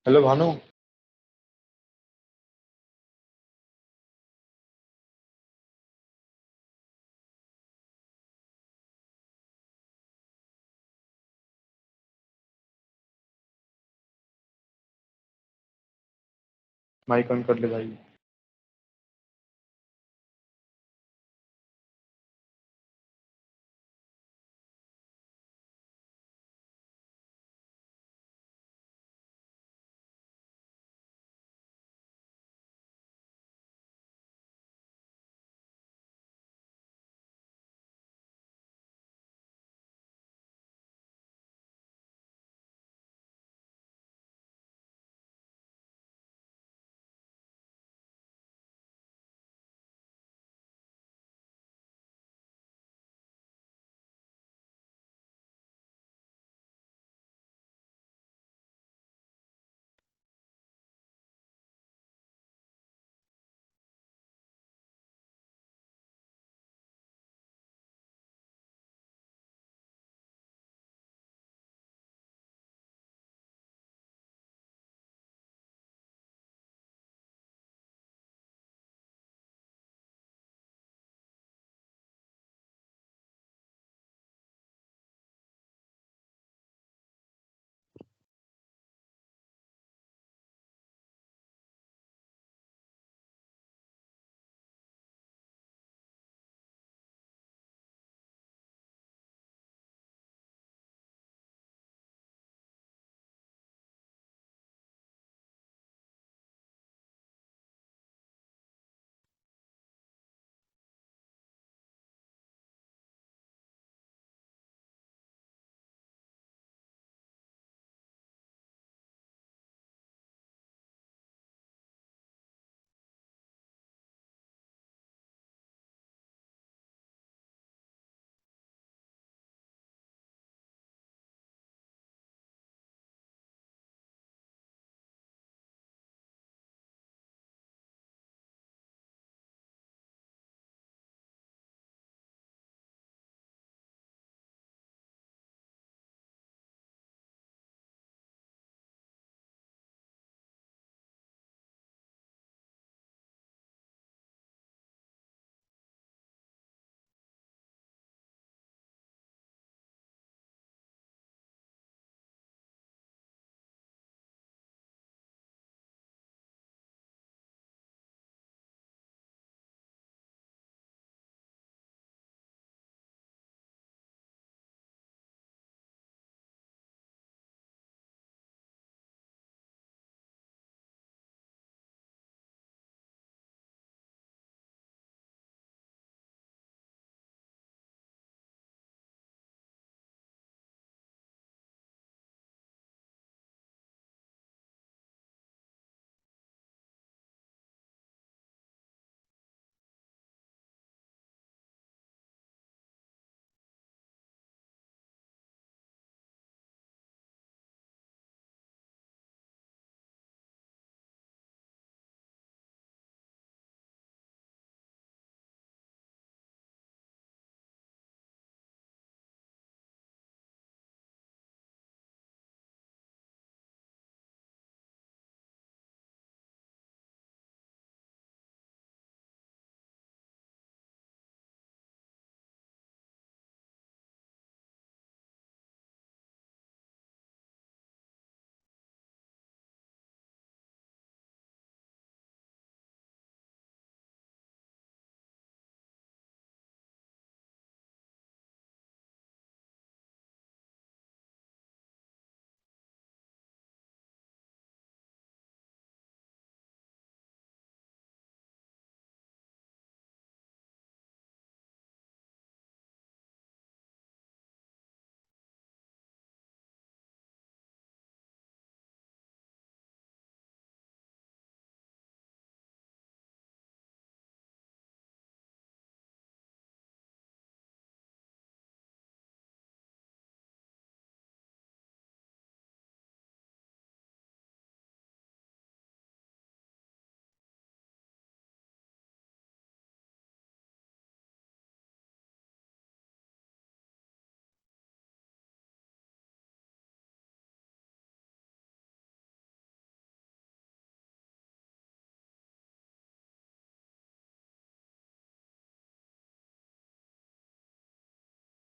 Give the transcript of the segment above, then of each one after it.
Hello Bhanu. Mic on कर ले भाई।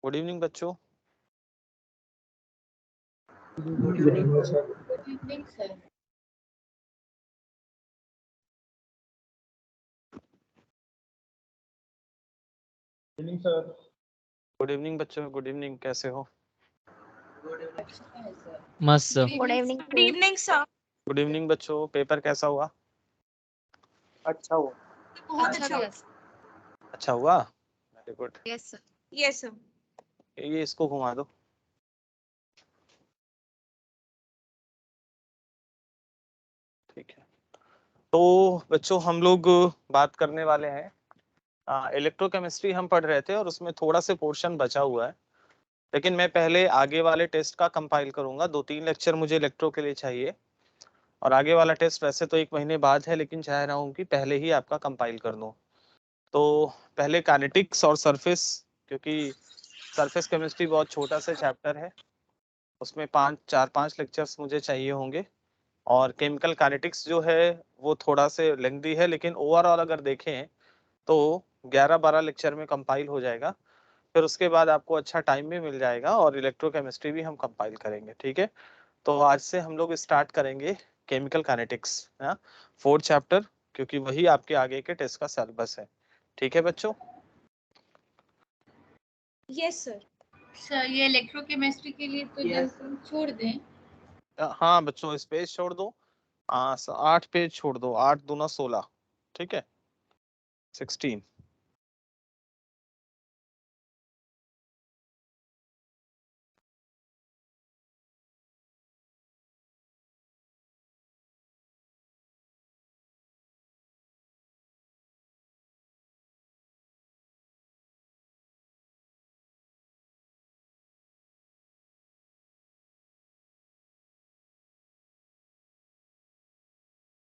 गुड इवनिंग बच्चों। Good evening sir. Evening sir. Good evening बच्चों, गुड इवनिंग, कैसे हो? मस्त sir. Good evening. Good evening sir. Good evening बच्चों, पेपर कैसा हुआ? अच्छा हुआ। बहुत अच्छा। अच्छा हुआ, very good. Yes sir. Yes sir. ये इसको घुमा दो। ठीक है, तो बच्चों हम लोग बात करने वाले हैं, इलेक्ट्रोकेमिस्ट्री हम पढ़ रहे थे और उसमें थोड़ा से पोर्शन बचा हुआ है, लेकिन मैं पहले आगे वाले टेस्ट का कंपाइल करूंगा। 2-3 लेक्चर मुझे इलेक्ट्रो के लिए चाहिए और आगे वाला टेस्ट वैसे तो 1 महीने बाद है, लेकिन चाह रहा हूँ कि पहले ही आपका कंपाइल कर दूं। तो पहले काइनेटिक्स और सरफेस, क्योंकि सरफेस केमिस्ट्री बहुत छोटा सा चैप्टर है, उसमें 4-5 लेक्चर्स मुझे चाहिए होंगे। और केमिकल काइनेटिक्स जो है वो थोड़ा से लेंथी है, लेकिन ओवरऑल अगर देखें तो 11-12 लेक्चर में कंपाइल हो जाएगा। फिर उसके बाद आपको अच्छा टाइम भी मिल जाएगा और इलेक्ट्रोकेमिस्ट्री भी हम कंपाइल करेंगे। ठीक है, तो आज से हम लोग स्टार्ट करेंगे केमिकल काइनेटिक्स, 4th चैप्टर, क्योंकि वही आपके आगे के टेस्ट का सिलेबस है। ठीक है बच्चों? Yes sir. सर ये इलेक्ट्रोकेमिस्ट्री के लिए तो जल्द छोड़ दें। हाँ बच्चों, इस पेज छोड़ दो, 8 पेज छोड़ दो, 8 दूना 16, ठीक है, 16।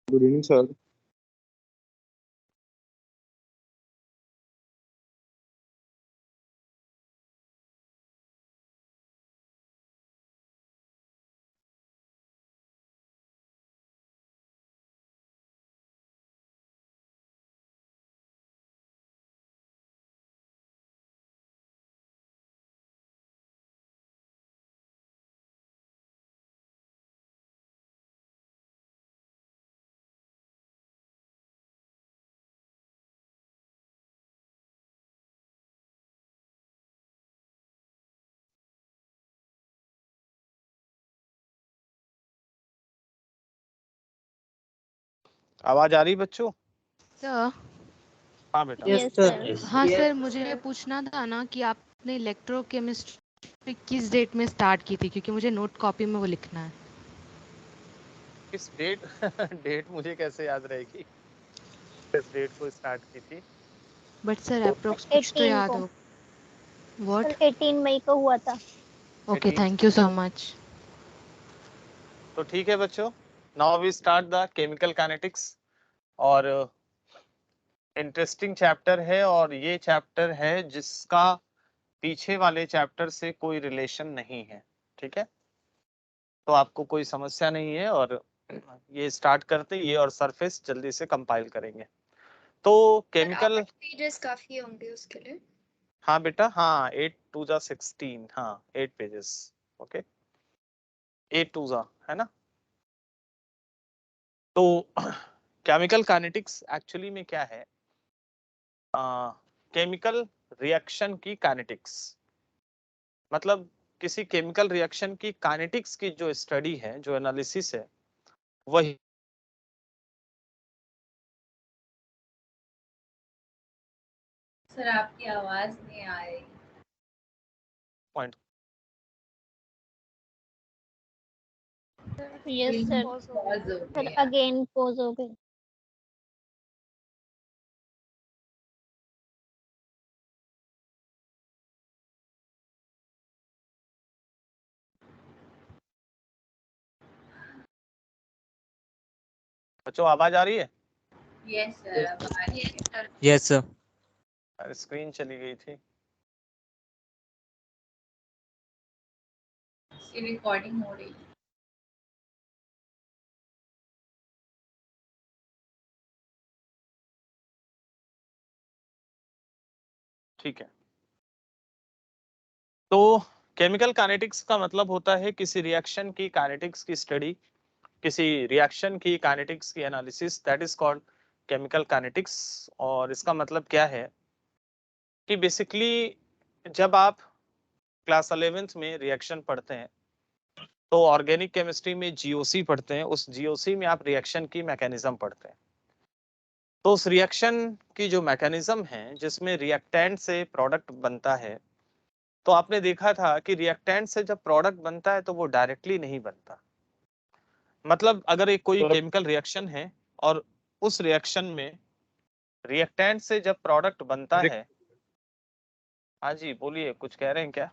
Good evening sir. आवाज आ रही बच्चों? सर। हाँ बेटा। Yes sir. हाँ सर, मुझे ये पूछना था ना कि आपने इलेक्ट्रोकेमिस्ट्री किस डेट में स्टार्ट की थी, क्योंकि मुझे नोट कॉपी में वो लिखना है। किस डेट? डेट मुझे कैसे याद रहेगी, किस डेट को स्टार्ट की थी? बट सर अप्रोक्स कुछ तो 18 याद को। हो। व्हाट? सर 18 मई को हुआ था। Okay, 18। Thank you so much. तो ठीक है बच्चों, now we start the chemical kinetics. और इंटरेस्टिंग चैप्टर है, और ये चैप्टर है जिसका पीछे वाले चैप्टर से कोई रिलेशन नहीं है। ठीक है, तो आपको कोई समस्या नहीं है, और ये स्टार्ट करते ये और सरफेस जल्दी से कंपाइल करेंगे। तो केमिकल पेजेस काफी होंगे उसके लिए। हाँ बेटा, हाँ 8 2 जा 16, हाँ 8 पेजेस, ओके, 8 2 जा, है ना। तो केमिकल काइनेटिक्स एक्चुअली में क्या है? केमिकल रिएक्शन की काइनेटिक्स, मतलब किसी केमिकल रिएक्शन की काइनेटिक्स की जो स्टडी है, जो एनालिसिस है, वही सर आपकी आवाज नहीं आ रही। Point. Yes sir. Sir again pose हो गई। बच्चों आवाज आ रही है? यस सर अब आ रही है। Yes sir. अरे स्क्रीन चली गई थी। रिकॉर्डिंग हो रही है। ठीक है, तो केमिकल काइनेटिक्स का मतलब होता है किसी रिएक्शन की काइनेटिक्स की स्टडी, किसी रिएक्शन की काइनेटिक्स की analysis, that is called chemical kinetics. और इसका मतलब क्या है कि बेसिकली जब आप क्लास 11th में रिएक्शन पढ़ते हैं तो ऑर्गेनिक केमिस्ट्री में जीओसी पढ़ते हैं, उस जीओसी में आप रिएक्शन की मैकेनिज्म पढ़ते हैं। तो उस रिएक्शन की जो मैकेनिज्म है जिसमें रिएक्टेंट से प्रोडक्ट बनता है, तो आपने देखा था कि रिएक्टेंट से जब प्रोडक्ट बनता है तो वो डायरेक्टली नहीं बनता। मतलब अगर एक कोई सर केमिकल रिएक्शन है और उस रिएक्शन में रिएक्टेंट से जब प्रोडक्ट बनता है, हाँ जी बोलिए, कुछ कह रहे हैं क्या?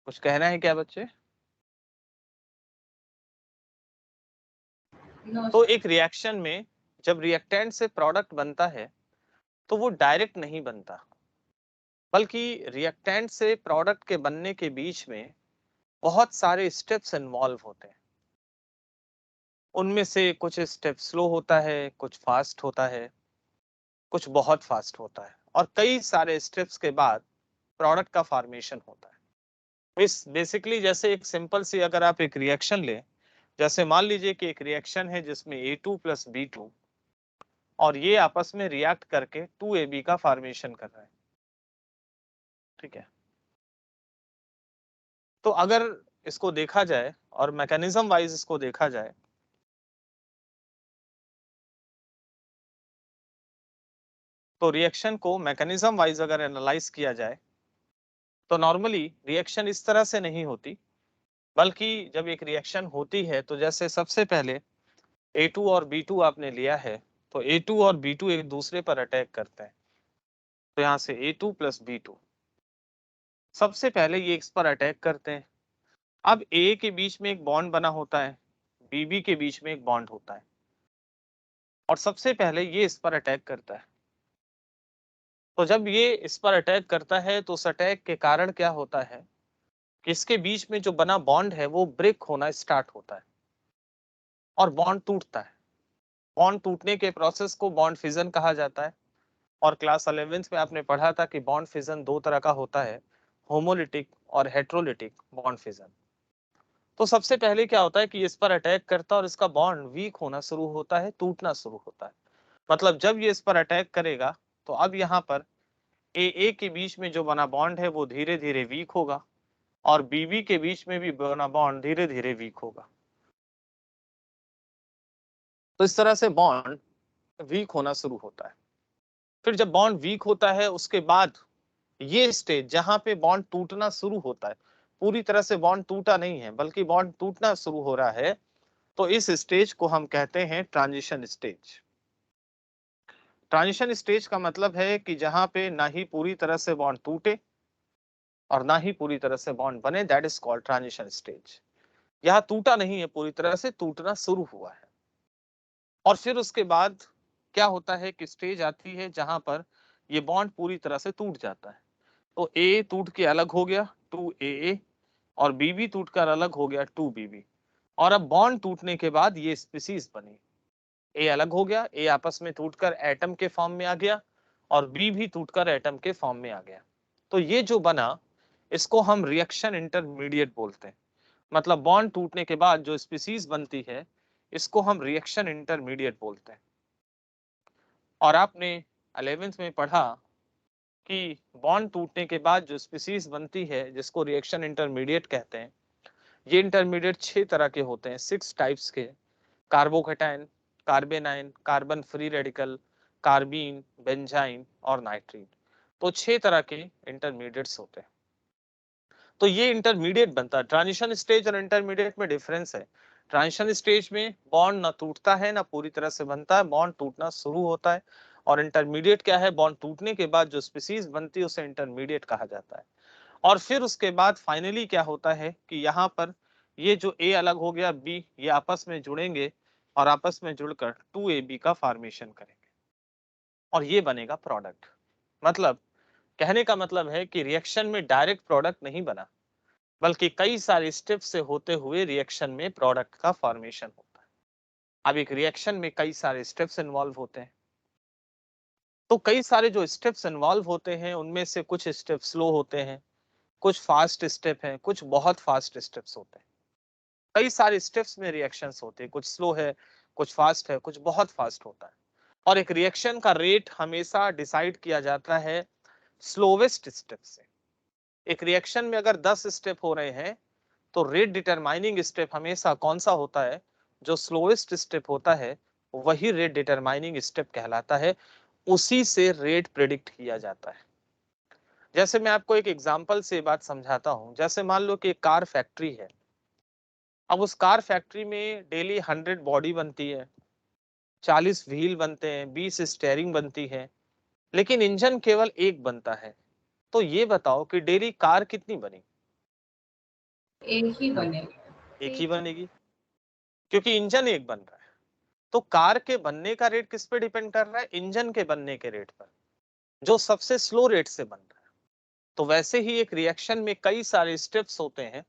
कुछ कहना है क्या बच्चे? नो तो एक रिएक्शन में जब रिएक्टेंट से प्रोडक्ट बनता है तो वो डायरेक्ट नहीं बनता, बल्कि रिएक्टेंट से प्रोडक्ट के बनने के बीच में बहुत सारे स्टेप्स इन्वॉल्व होते हैं। उनमें से कुछ स्टेप स्लो होता है, कुछ फास्ट होता है, कुछ बहुत फास्ट होता है, और कई सारे स्टेप्स के बाद प्रोडक्ट का फॉर्मेशन होता है। इस बेसिकली जैसे एक सिंपल सी अगर आप एक रिएक्शन लें, जैसे मान लीजिए कि एक रिएक्शन है जिसमें A2 प्लस B2 और ये आपस में रिएक्ट करके 2AB का फॉर्मेशन कर रहा है, ठीक है। तो अगर इसको देखा जाए और मैकेनिज्म वाइज इसको देखा जाए, तो रिएक्शन को मैकेनिज्म वाइज अगर एनालाइज किया जाए तो नॉर्मली रिएक्शन इस तरह से नहीं होती, बल्कि जब एक रिएक्शन होती है तो जैसे सबसे पहले A2 और B2 आपने लिया है, तो A2 और B2 एक दूसरे पर अटैक करते हैं। तो यहाँ से A2 प्लस B2 सबसे पहले ये इस पर अटैक करते हैं। अब A के बीच में एक बॉन्ड बना होता है, BB के बीच में एक बॉन्ड होता है, और सबसे पहले ये इस पर अटैक करता है। तो जब ये इस पर अटैक करता है तो उस अटैक के कारण क्या होता है कि इसके बीच में जो बना बॉन्ड है वो ब्रेक होना स्टार्ट होता है और बॉन्ड टूटता है। बॉन्ड टूटने के प्रोसेस को बॉन्ड फिजन कहा जाता है। और क्लास 11th में आपने पढ़ा था कि बॉन्ड फिजन दो तरह का होता है, होमोलिटिक और हेट्रोलिटिक बॉन्ड फिजन। तो सबसे पहले क्या होता है कि इस पर अटैक करता है और इसका बॉन्ड वीक होना शुरू होता है, टूटना शुरू होता है। मतलब जब ये इस पर अटैक करेगा तो अब यहाँ पर ए के बीच में जो बना बॉन्ड है वो धीरे धीरे वीक होगा और बीबी के बीच में भी बना बॉन्ड धीरे धीरे वीक होगा। तो इस तरह से बॉन्ड वीक होना शुरू होता है। फिर जब बॉन्ड वीक होता है उसके बाद ये स्टेज जहां पे बॉन्ड टूटना शुरू होता है, पूरी तरह से बॉन्ड टूटा नहीं है बल्कि बॉन्ड टूटना शुरू हो रहा है, तो इस स्टेज को हम कहते हैं ट्रांजिशन स्टेज। ट्रांजिशन स्टेज का मतलब है कि जहां पे ना ही पूरी तरह से बॉन्ड टूटे और ना ही पूरी तरह से बॉन्ड बने, that is called transition stage. यहाँ टूटा नहीं है, पूरी तरह से टूटना शुरू हुआ है। और फिर उसके बाद क्या होता है कि स्टेज आती है जहां पर ये बॉन्ड पूरी तरह से टूट जाता है। तो ए टूट के अलग हो गया 2AA और बीबी टूटकर अलग हो गया 2BB। और अब बॉन्ड टूटने के बाद ये स्पीसीज बनी, ए अलग हो गया, ए आपस में टूटकर एटम के फॉर्म में आ गया और बी भी टूटकर एटम के फॉर्म में आ गया। तो ये जो बना इसको हम रिएक्शन इंटरमीडिएट बोलते हैं। मतलब बॉन्ड टूटने के बाद जो स्पीसीज बनती है इसको हम रिएक्शन इंटरमीडिएट बोलते हैं। और आपने 11th में पढ़ा कि बॉन्ड टूटने के बाद जो स्पीसीज बनती है जिसको रिएक्शन इंटरमीडिएट कहते हैं, ये इंटरमीडिएट 6 तरह के होते हैं, 6 टाइप्स के। Carbocation, कार्बेनाइन, carbon free radical, carbene, benzene और नाइट्रीन। तो 6 तरह के इंटरमीडिएट्स होते हैं। तो ये इंटरमीडिएट बनता है। ट्रांजिशन स्टेज और इंटरमीडिएट में डिफरेंस है। ट्रांजिशन स्टेज में बॉन्ड ना टूटता है ना पूरी तरह से बनता है, बॉन्ड टूटना शुरू होता है। और इंटरमीडिएट क्या है, बॉन्ड टूटने के बाद जो स्पीसीज बनती है उसे इंटरमीडिएट कहा जाता है। और फिर उसके बाद फाइनली क्या होता है कि यहाँ पर ये जो ए अलग हो गया, बी, ये आपस में जुड़ेंगे और आपस में जुड़कर 2AB का फॉर्मेशन करेंगे और ये बनेगा प्रोडक्ट। मतलब कहने का मतलब है कि रिएक्शन में डायरेक्ट प्रोडक्ट नहीं बना, बल्कि कई सारे स्टेप से होते हुए रिएक्शन में प्रोडक्ट का फॉर्मेशन होता है। अब एक रिएक्शन में कई सारे स्टेप्स इन्वॉल्व होते हैं। तो कई सारे जो स्टेप्स इन्वॉल्व होते हैं उनमें से कुछ स्टेप स्लो होते हैं, कुछ फास्ट स्टेप हैं, कुछ बहुत फास्ट स्टेप्स होते हैं। कई सारे स्टेप्स में रिएक्शंस होते हैं, कुछ स्लो है, कुछ फास्ट है, कुछ बहुत फास्ट होता है। और एक रिएक्शन का रेट हमेशा डिसाइड किया जाता है स्लोवेस्ट स्टेप से। एक रिएक्शन में अगर 10 स्टेप हो रहे हैं तो रेट डिटरमाइनिंग स्टेप हमेशा कौन सा होता है? जो स्लोएस्ट स्टेप होता है वही रेट डिटरमाइनिंग स्टेप कहलाता है, उसी से रेट प्रेडिक्ट किया जाता है। जैसे मैं आपको एक एग्जांपल से बात समझाता हूं। जैसे मान लो कि एक कार फैक्ट्री है। अब उस कार फैक्ट्री में डेली 100 बॉडी बनती है, 40 व्हील बनते हैं, 20 स्टेयरिंग बनती है, लेकिन इंजन केवल एक बनता है। तो ये बताओ कि डेली कार कितनी बनी? एक ही बनेगा। एक ही बनेगी, क्योंकि इंजन एक बन रहा है। तो कार के बनने का रेट किस पे डिपेंड कर रहा है? इंजन के बनने के रेट पर, जो सबसे स्लो रेट से बन रहा है। तो वैसे ही एक रिएक्शन में कई सारे स्टेप्स होते हैं,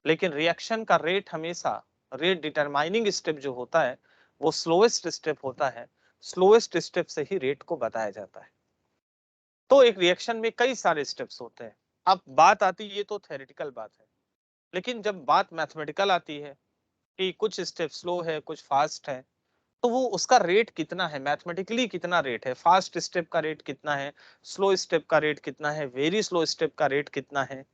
लेकिन रिएक्शन का रेट हमेशा, रेट डिटरमाइनिंग स्टेप जो होता है वो स्लोएस्ट स्टेप होता है। स्लोएस्ट स्टेप से ही रेट को बताया जाता है। तो एक रिएक्शन में कई सारे स्टेप्स होते हैं। अब बात आती है, ये तो थ्योरेटिकल बात है, लेकिन जब बात मैथमेटिकल आती है कि कुछ स्टेप स्लो है, कुछ फास्ट है, तो वो उसका रेट कितना है, मैथमेटिकली कितना रेट है, फास्ट स्टेप का रेट कितना है, स्लो स्टेप का रेट कितना है, वेरी स्लो स्टेप का रेट कितना है,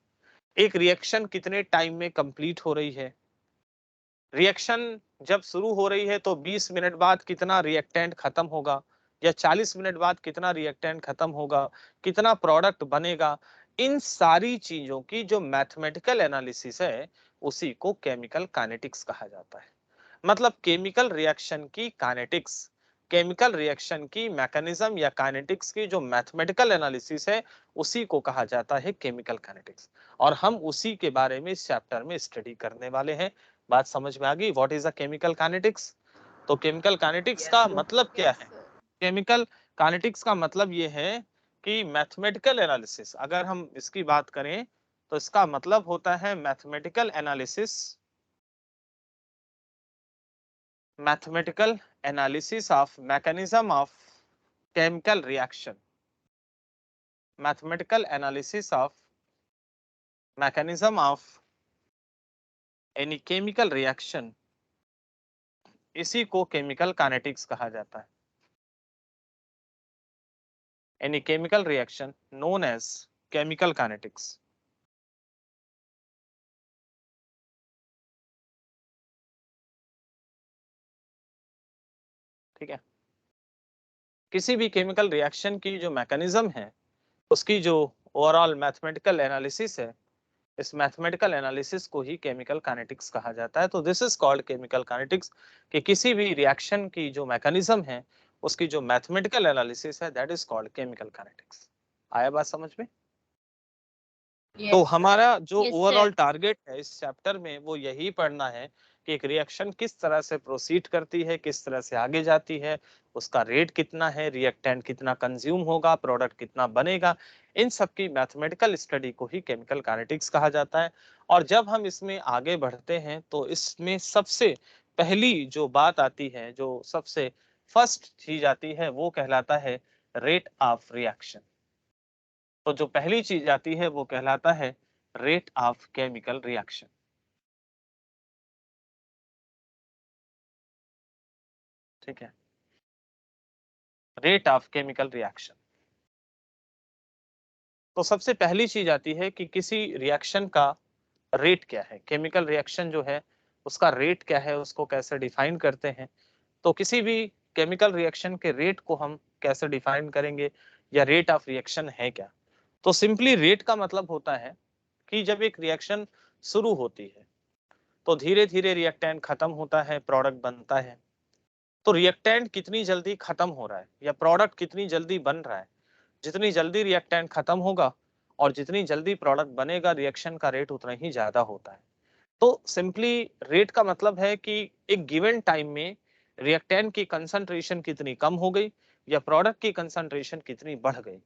एक रिएक्शन कितने टाइम में कंप्लीट हो रही है, रिएक्शन जब शुरू हो रही है तो 20 मिनट बाद कितना रिएक्टेंट खत्म होगा, या 40 मिनट बाद कितना रिएक्टेंट खत्म होगा, कितना प्रोडक्ट बनेगा। इन सारी चीजों की जो मैथमेटिकल एनालिसिस है उसी को केमिकल काइनेटिक्स कहा जाता है। मतलब केमिकल रिएक्शन की काइनेटिक्स, केमिकल रिएक्शन की मैकेनिज्म या काइनेटिक्स की जो मैथमेटिकल एनालिसिस है उसी को कहा जाता है केमिकल काइनेटिक्स। और हम उसी के बारे में इस चैप्टर में स्टडी करने वाले हैं। बात समझ में आ गई? What is a chemical kinetics? तो केमिकल काइनेटिक्स का मतलब क्या है? केमिकल काइनेटिक्स का मतलब ये है कि मैथमेटिकल एनालिसिस, अगर हम इसकी बात करें तो इसका मतलब होता है mathematical analysis, mathematical analysis of mechanism of chemical reaction, mathematical analysis of mechanism of any chemical reaction, इसी को केमिकल काइनेटिक्स कहा जाता है। any chemical reaction known as chemical kinetics। ठीक है, किसी भी केमिकल रिएक्शन की जो मैकेनिज्म है उसकी जो ओवरऑल मैथमेटिकल एनालिसिस है, इस मैथमेटिकल एनालिसिस को ही केमिकल काइनेटिक्स कहा जाता है। तो this is called chemical kinetics, कि किसी भी रिएक्शन की जो मैकेनिज्म है उसकी जो मैथमेटिकल एनालिसिस है that is called chemical kinetics. आया बात समझ में? तो हमारा जो ओवरऑल टारगेट है इस चैप्टर में वो यही पढ़ना है कि एक रिएक्शन किस तरह से प्रोसीड करती है, किस तरह से आगे जाती है, उसका रेट कितना है, रिएक्टेंट कितना कंज्यूम होगा, प्रोडक्ट कितना बनेगा। इन सब की मैथमेटिकल स्टडी को ही केमिकल काइनेटिक्स कहा जाता है। और जब हम इसमें आगे बढ़ते हैं तो इसमें सबसे पहली जो बात आती है, जो सबसे फर्स्ट चीज आती है, वो कहलाता है रेट ऑफ रिएक्शन। तो जो पहली चीज आती है वो कहलाता है रेट ऑफ केमिकल रिएक्शन। ठीक है, रेट ऑफ केमिकल रिएक्शन। तो सबसे पहली चीज आती है कि किसी रिएक्शन का रेट क्या है, केमिकल रिएक्शन जो है उसका रेट क्या है, उसको कैसे डिफाइन करते हैं। तो किसी भी केमिकल रिएक्शन के रेट को हम कैसे डिफाइन करेंगे, या रेट ऑफ रिएक्शन है क्या? तो सिंपली रेट का मतलब होता है कि जब एक रिएक्शन शुरू होती है तो धीरे धीरे रिएक्टेंट खत्म होता है, प्रोडक्ट बनता है। तो रिएक्टेंट कितनी जल्दी खत्म हो रहा है या प्रोडक्ट कितनी जल्दी बन रहा है, जितनी जल्दी रिएक्टेंट खत्म होगा और जितनी जल्दी प्रोडक्ट बनेगा, रिएक्शन का रेट उतना ही ज्यादा होता है। तो सिंपली रेट का मतलब है कि एक गिवन टाइम में रिएक्टेंट की कंसंट्रेशन कितनी कम हो गई या प्रोडक्ट की कंसंट्रेशन कितनी बढ़ गई,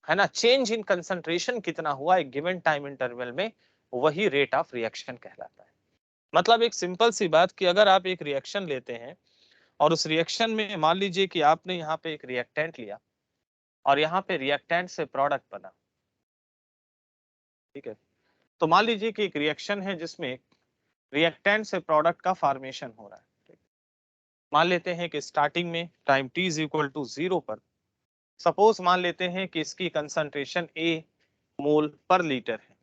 है ना। चेंज इन कंसंट्रेशन कितना हुआ एक गिवन टाइम इंटरवल में, वही रेट ऑफ रिएक्शन कहलाता है। मतलब एक सिंपल सी बात कि अगर आप एक रिएक्शन लेते हैं और उस रिएक्शन में मान लीजिए कि आपने यहाँ पे एक रिएक्टेंट लिया और यहाँ पे रिएक्टेंट से प्रोडक्ट बना। ठीक है, तो मान लीजिए कि एक रिएक्शन है जिसमें रिएक्टेंट से प्रोडक्ट का फॉर्मेशन हो रहा है। मान लेते हैं कि स्टार्टिंग में time t is equal to 0 पर सपोज मान लेते हैं कि इसकी कंसंट्रेशन A मोल पर लीटर है,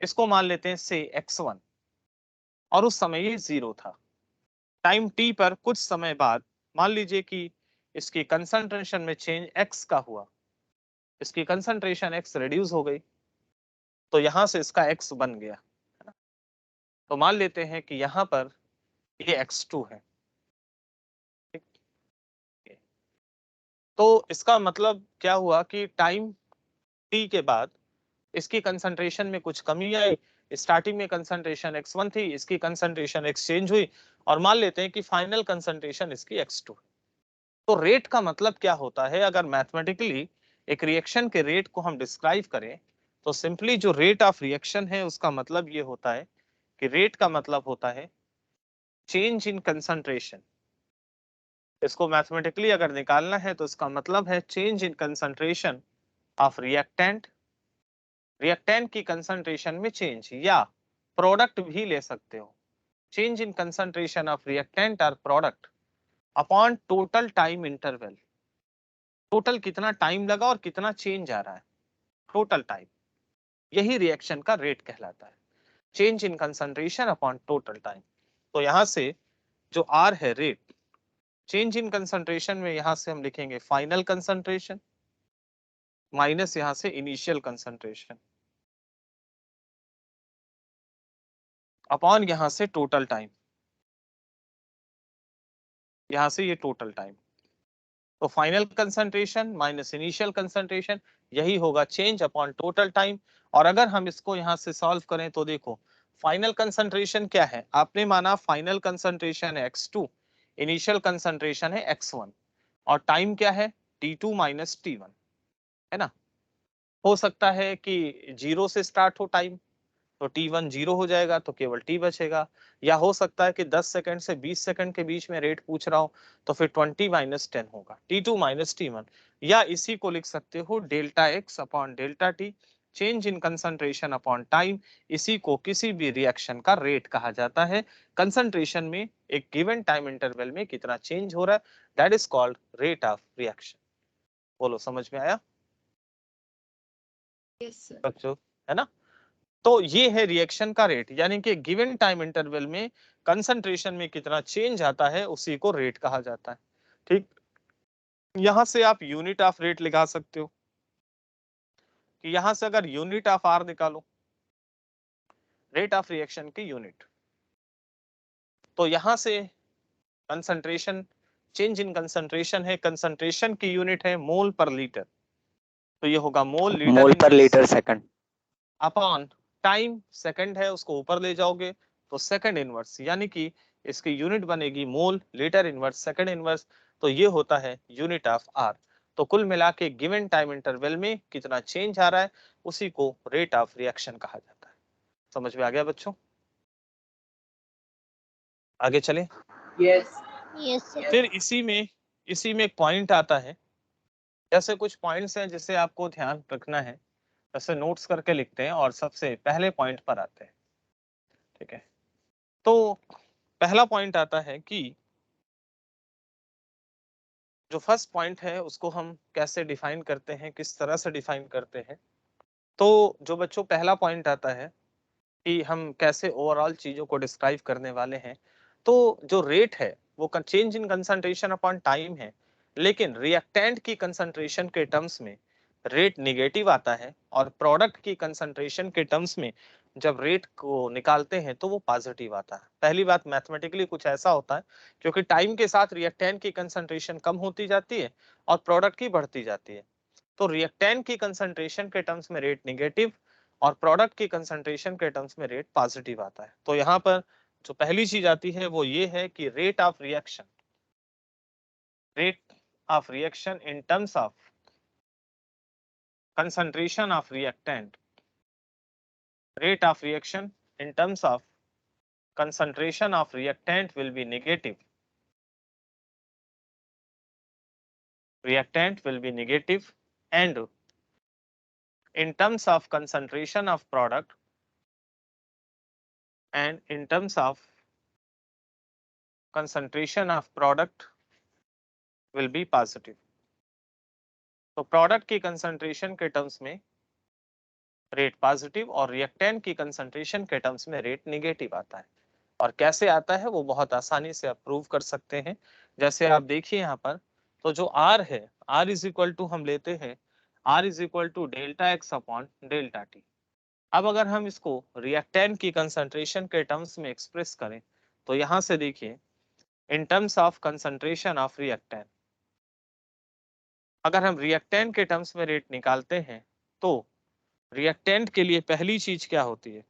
इसको मान लेते हैं से x1 और उस समय ये 0 था। टाइम t पर कुछ समय बाद मान लीजिए कि इसकी कंसंट्रेशन में चेंज x का हुआ, इसकी कंसंट्रेशन x रिड्यूस हो गई, तो यहां से इसका x बन गया, है ना। तो मान लेते हैं कि यहाँ पर ये x2 है। ठीक, तो इसका मतलब क्या हुआ कि टाइम t के बाद इसकी कंसंट्रेशन में कुछ कमी आई। स्टार्टिंग में कंसंट्रेशन x1 थी, इसकी कंसंट्रेशन x चेंज हुई और मान लेते हैं कि फाइनल कंसंट्रेशन इसकी x2 है। तो रेट का मतलब क्या होता है, अगर मैथमेटिकली एक रिएक्शन के रेट को हम डिस्क्राइब करें तो सिंपली जो रेट ऑफ रिएक्शन है उसका मतलब ये होता है कि रेट का मतलब होता है चेंज इन कंसंट्रेशन। इसको मैथमेटिकली अगर निकालना है तो इसका मतलब है change in concentration of reactant, reactant की कंसंट्रेशन में चेंज, या प्रोडक्ट भी ले सकते हो, change in concentration of reactant और product upon total time interval. Total कितना टाइम लगा और कितना चेंज आ रहा है, टोटल टाइम, यही रिएक्शन का रेट कहलाता है, change in concentration upon total time. तो यहां से जो आर है रेट, चेंज इन कंसंट्रेशन में यहां से हम लिखेंगे फाइनल कंसंट्रेशन माइनस यहां से इनिशियल कंसंट्रेशन अपॉन यहां से टोटल टाइम, यहां से ये टोटल टाइम। तो final concentration minus initial concentration यही होगा चेंज अपॉन टोटल टाइम। और अगर हम इसको यहां से सॉल्व करें तो देखो फाइनल कंसंट्रेशन क्या है, आपने माना फाइनल कंसंट्रेशन है x2, इनिशियल कंसंट्रेशन है x1 और टाइम क्या है t2 माइनस t1, है ना। हो सकता है कि 0 से स्टार्ट हो टाइम तो t1 0 हो जाएगा तो केवल t बचेगा, या हो सकता है कि 10 सेकंड से 20 सेकंड के बीच में रेट पूछ रहा हो तो फिर 20 माइनस 10 होगा t2 माइनस t1, या इसी को लिख सकते हो delta x upon delta T, change in concentration upon time. इसी को किसी भी रिएक्शन का रेट कहा जाता है, कंसंट्रेशन में एक गिवन टाइम इंटरवल में कितना चेंज हो रहा है, that is called rate of reaction. बोलो समझ में आया यस सर। बच्चों, है ना। तो ये है रिएक्शन का रेट, यानी कि गिवन टाइम इंटरवल में कंसंट्रेशन में कितना चेंज आता है उसी को रेट कहा जाता है। ठीक, यहां से आप यूनिट ऑफ रेट लगा सकते हो कि यहां से अगर यूनिट ऑफ आर निकालो, रेट ऑफ रिएक्शन की यूनिट, तो यहां से कंसंट्रेशन, चेंज इन कंसंट्रेशन है, कंसंट्रेशन की यूनिट है मोल पर लीटर, तो ये होगा mole litre second upon time, second है उसको ऊपर ले जाओगे तो सेकंड इनवर्स, यानी कि इसकी यूनिट बनेगी mole litre inverse second inverse, तो ये होता है यूनिट ऑफ आर। तो कुल मिला के गिवन टाइम इंटरवल में कितना चेंज आ रहा है उसी को रेट ऑफ रिएक्शन कहा जाता है। समझ में आ गया बच्चों, आगे चले। यस फिर इसी में एक पॉइंट आता है, जैसे कुछ पॉइंट्स हैं जिसे आपको ध्यान रखना है, जैसे नोट्स करके लिखते हैं और सबसे पहले पॉइंट पर आते हैं। ठीक है, तो पहला पॉइंट आता है कि जो फर्स्ट पॉइंट है उसको हम कैसे डिफाइन करते हैं, किस तरह से डिफाइन करते हैं। तो जो बच्चों पहला पॉइंट आता है कि हम कैसे ओवरऑल चीजों को डिस्क्राइब करने वाले हैं, तो जो रेट है वो change in concentration upon time है, लेकिन रिएक्टेंट की कंसंट्रेशन के टर्म्स में रेट निगेटिव आता है और प्रोडक्ट की कंसंट्रेशन के टर्म्स में जब रेट को निकालते हैं तो वो पॉजिटिव आता है। पहली बात मैथमेटिकली कुछ ऐसा होता है क्योंकि टाइम के साथ रिएक्टेंट की कंसंट्रेशन कम होती जाती है और प्रोडक्ट की बढ़ती जाती है, तो रिएक्टेंट की कंसंट्रेशन के टर्म्स में रेट निगेटिव और प्रोडक्ट की कंसंट्रेशन के टर्म्स में रेट पॉजिटिव आता है। तो यहाँ पर जो पहली चीज आती है वो ये है कि rate of reaction in terms of concentration of reactant, rate of reaction in terms of concentration of reactant will be negative reactant will be negative, and in terms of concentration of product and in terms of concentration of product will be positive. तो product की concentration के terms में rate positive और reactant की concentration के terms में rate negative आता है। और कैसे आता है वो बहुत आसानी से आप प्रूव कर सकते हैं। जैसे आप देखिए यहाँ पर, तो जो R है, R इज इक्वल टू हम लेते हैं R is equal to delta x upon delta t. अब अगर हम इसको रिएक्टेंट की कंसंट्रेशन के टर्म्स में एक्सप्रेस करें तो यहाँ से देखिए in terms of concentration of reactant, अगर हम रिएक्टेंट के टर्म्स में रेट निकालते हैं तो रिएक्टेंट के लिए पहली चीज क्या होती है,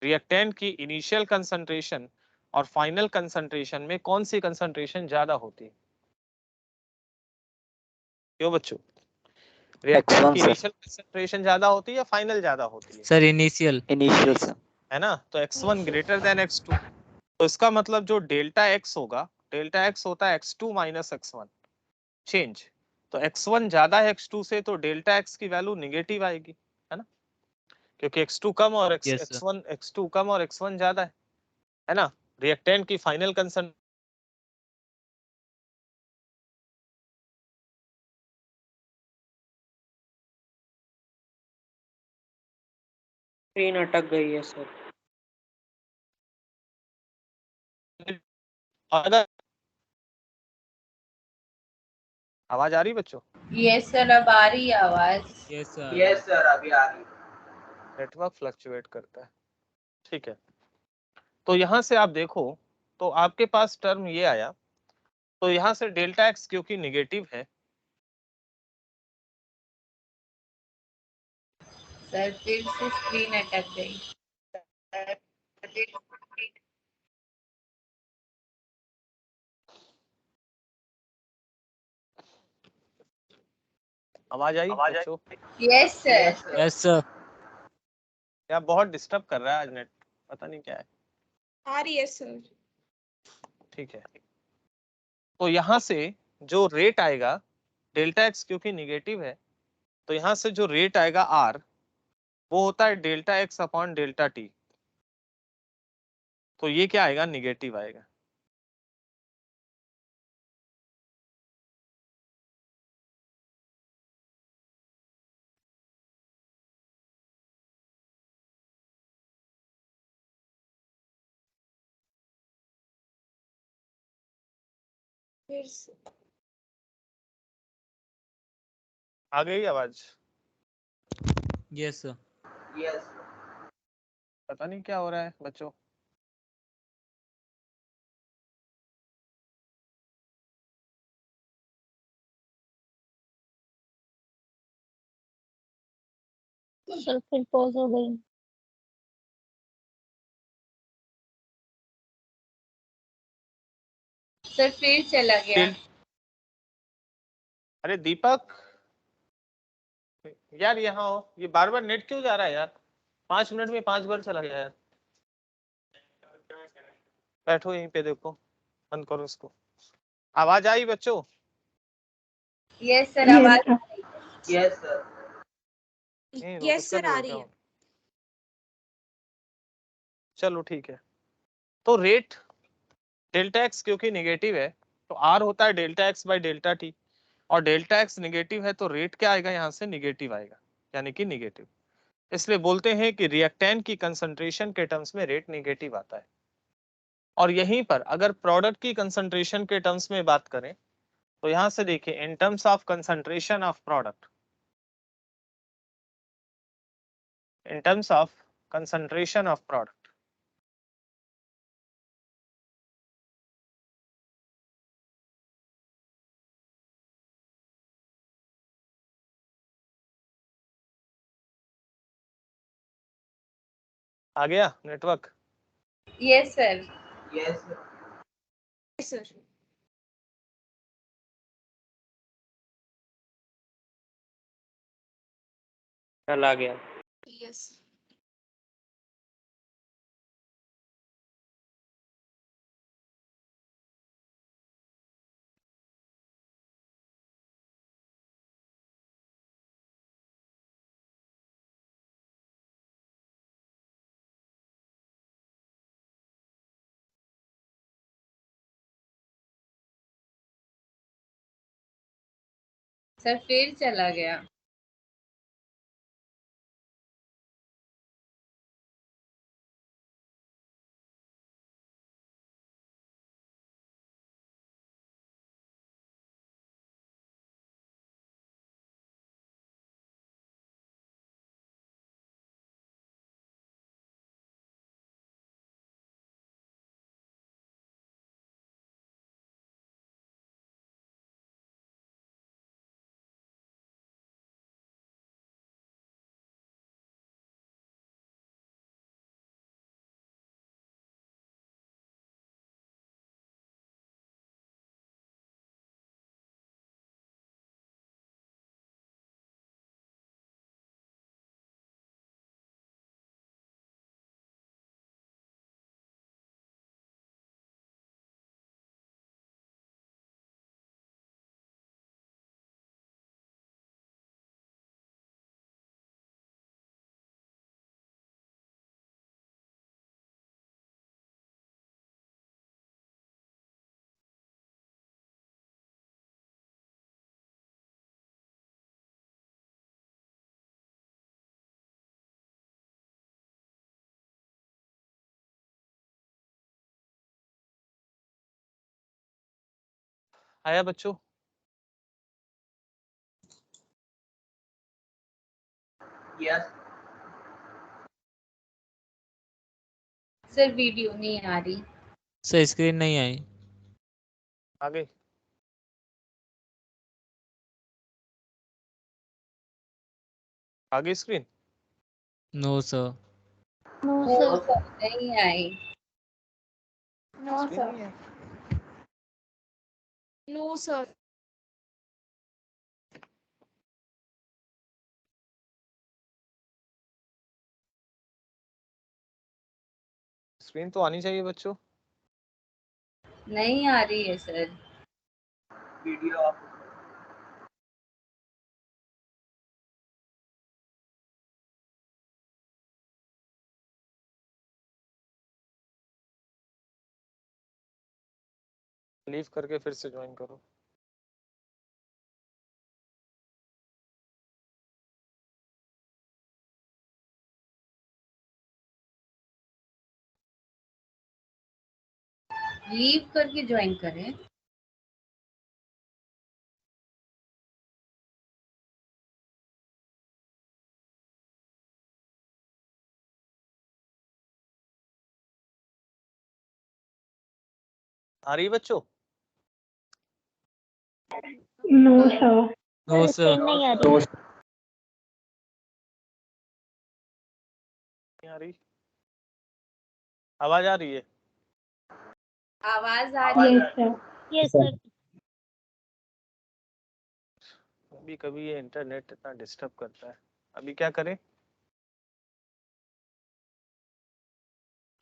रिएक्टेंट की इनिशियल कंसंट्रेशन और फाइनल कंसंट्रेशन में कौन सी कंसंट्रेशन ज्यादा होती है? क्यों बच्चों, रिएक्टेंट की इनिशियल कंसंट्रेशन ज्यादा होती है या फाइनल ज्यादा होती है? सर इनिशियल इनिशियल है ना, तो x1 ग्रेटर देन x2, तो इसका मतलब जो डेल्टा x होगा, डेल्टा x होता है x2 माइनस x1 चेंज, तो x1 ज्यादा है x2 से तो डेल्टा x की वैल्यू निगेटिव आएगी, है ना, क्योंकि x2 कम और x1 कम और x1 ज्यादा है ना। रिएक्टेंट की फाइनल कंसंट्रेशन ट्रेन अटक गई है सर। अगर आवाज आ रही बच्चों? यस सर, अब आ रही है आवाज। यस सर यस सर अभी आ रही। नेटवर्क फ्लक्चुएट करता है, ठीक है। तो यहाँ से आप देखो तो आपके पास टर्म ये आया, तो यहाँ से डेल्टा एक्स क्योंकि निगेटिव है, सर फिर से स्क्रीन अटक गई। आवाज आई बच्चों? Yes sir. यस सर या बहुत डिस्टर्ब कर रहा है आज नेट, पता नहीं क्या है। आ रही है सर। ठीक है, तो यहाँ से जो रेट आएगा डेल्टा एक्स क्योंकि निगेटिव है, तो यहाँ से जो रेट आएगा आर वो होता है delta x upon delta t, तो ये क्या आएगा, निगेटिव आएगा। फिर से आ गई आवाज? यस सर यस पता नहीं क्या हो रहा है बच्चों। सर फिर पॉज हो गई। सर फिर चला गया। अरे दीपक यार यहाँ हो, ये बार बार नेट क्यों जा रहा है यार, 5 मिनट में 5 बार चला गया यार। बैठो यहीं पे, देखो बंद करो इसको। आवाज आई बच्चों? यस सर, आवाज। यस सर यस सर आ रही है। चलो ठीक है, तो रेट डेल्टा एक्स क्योंकि नेगेटिव है तो आर होता है delta x by delta T, और डेल्टा एक्स नेगेटिव है तो रेट क्या आएगा, यहाँ से निगेटिव आएगा, यानी कि निगेटिव। इसलिए बोलते हैं कि रिएक्टेंट की कंसंट्रेशन के टर्म्स में रेट नेगेटिव आता है। और यहीं पर अगर प्रोडक्ट की कंसंट्रेशन के टर्म्स में बात करें तो यहां से देखिए in terms of concentration of product, in terms of concentration of product, आ गया network? Yes sir. Yes sir चला गया। यस सर फिर चला गया। आया बच्चों? यस सर वीडियो नहीं आ रही। सर स्क्रीन नहीं आई। आगे आगे screen no sir. No no sir. Sir नहीं आई। No screen sir. नहीं है। No sir. स्क्रीन तो आनी चाहिए बच्चों। नहीं आ रही है सर। वीडियो ऑफ लीव करके फिर से ज्वाइन करो। लीव करके ज्वाइन करें। आ रही है बच्चों? No sir. No sir. नहीं आ रही। नहीं आ रही? आवाज आ रही है? आवाज आ रही है। Yes sir. Yes sir. कभी कभी ये इंटरनेट इतना डिस्टर्ब करता है। अभी क्या करें?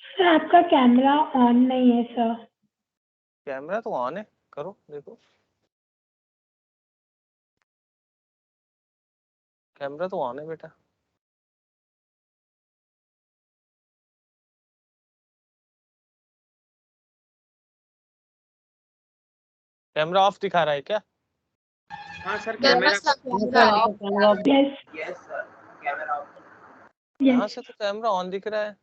सर आपका कैमरा ऑन नहीं है सर। कैमरा तो ऑन है, करो देखो। कैमरा तो ऑन है बेटा। कैमरा ऑफ दिखा रहा है क्या? हाँ sir camera yes. Yes sir camera off यहाँ से तो कैमरा ऑन दिख रहा है।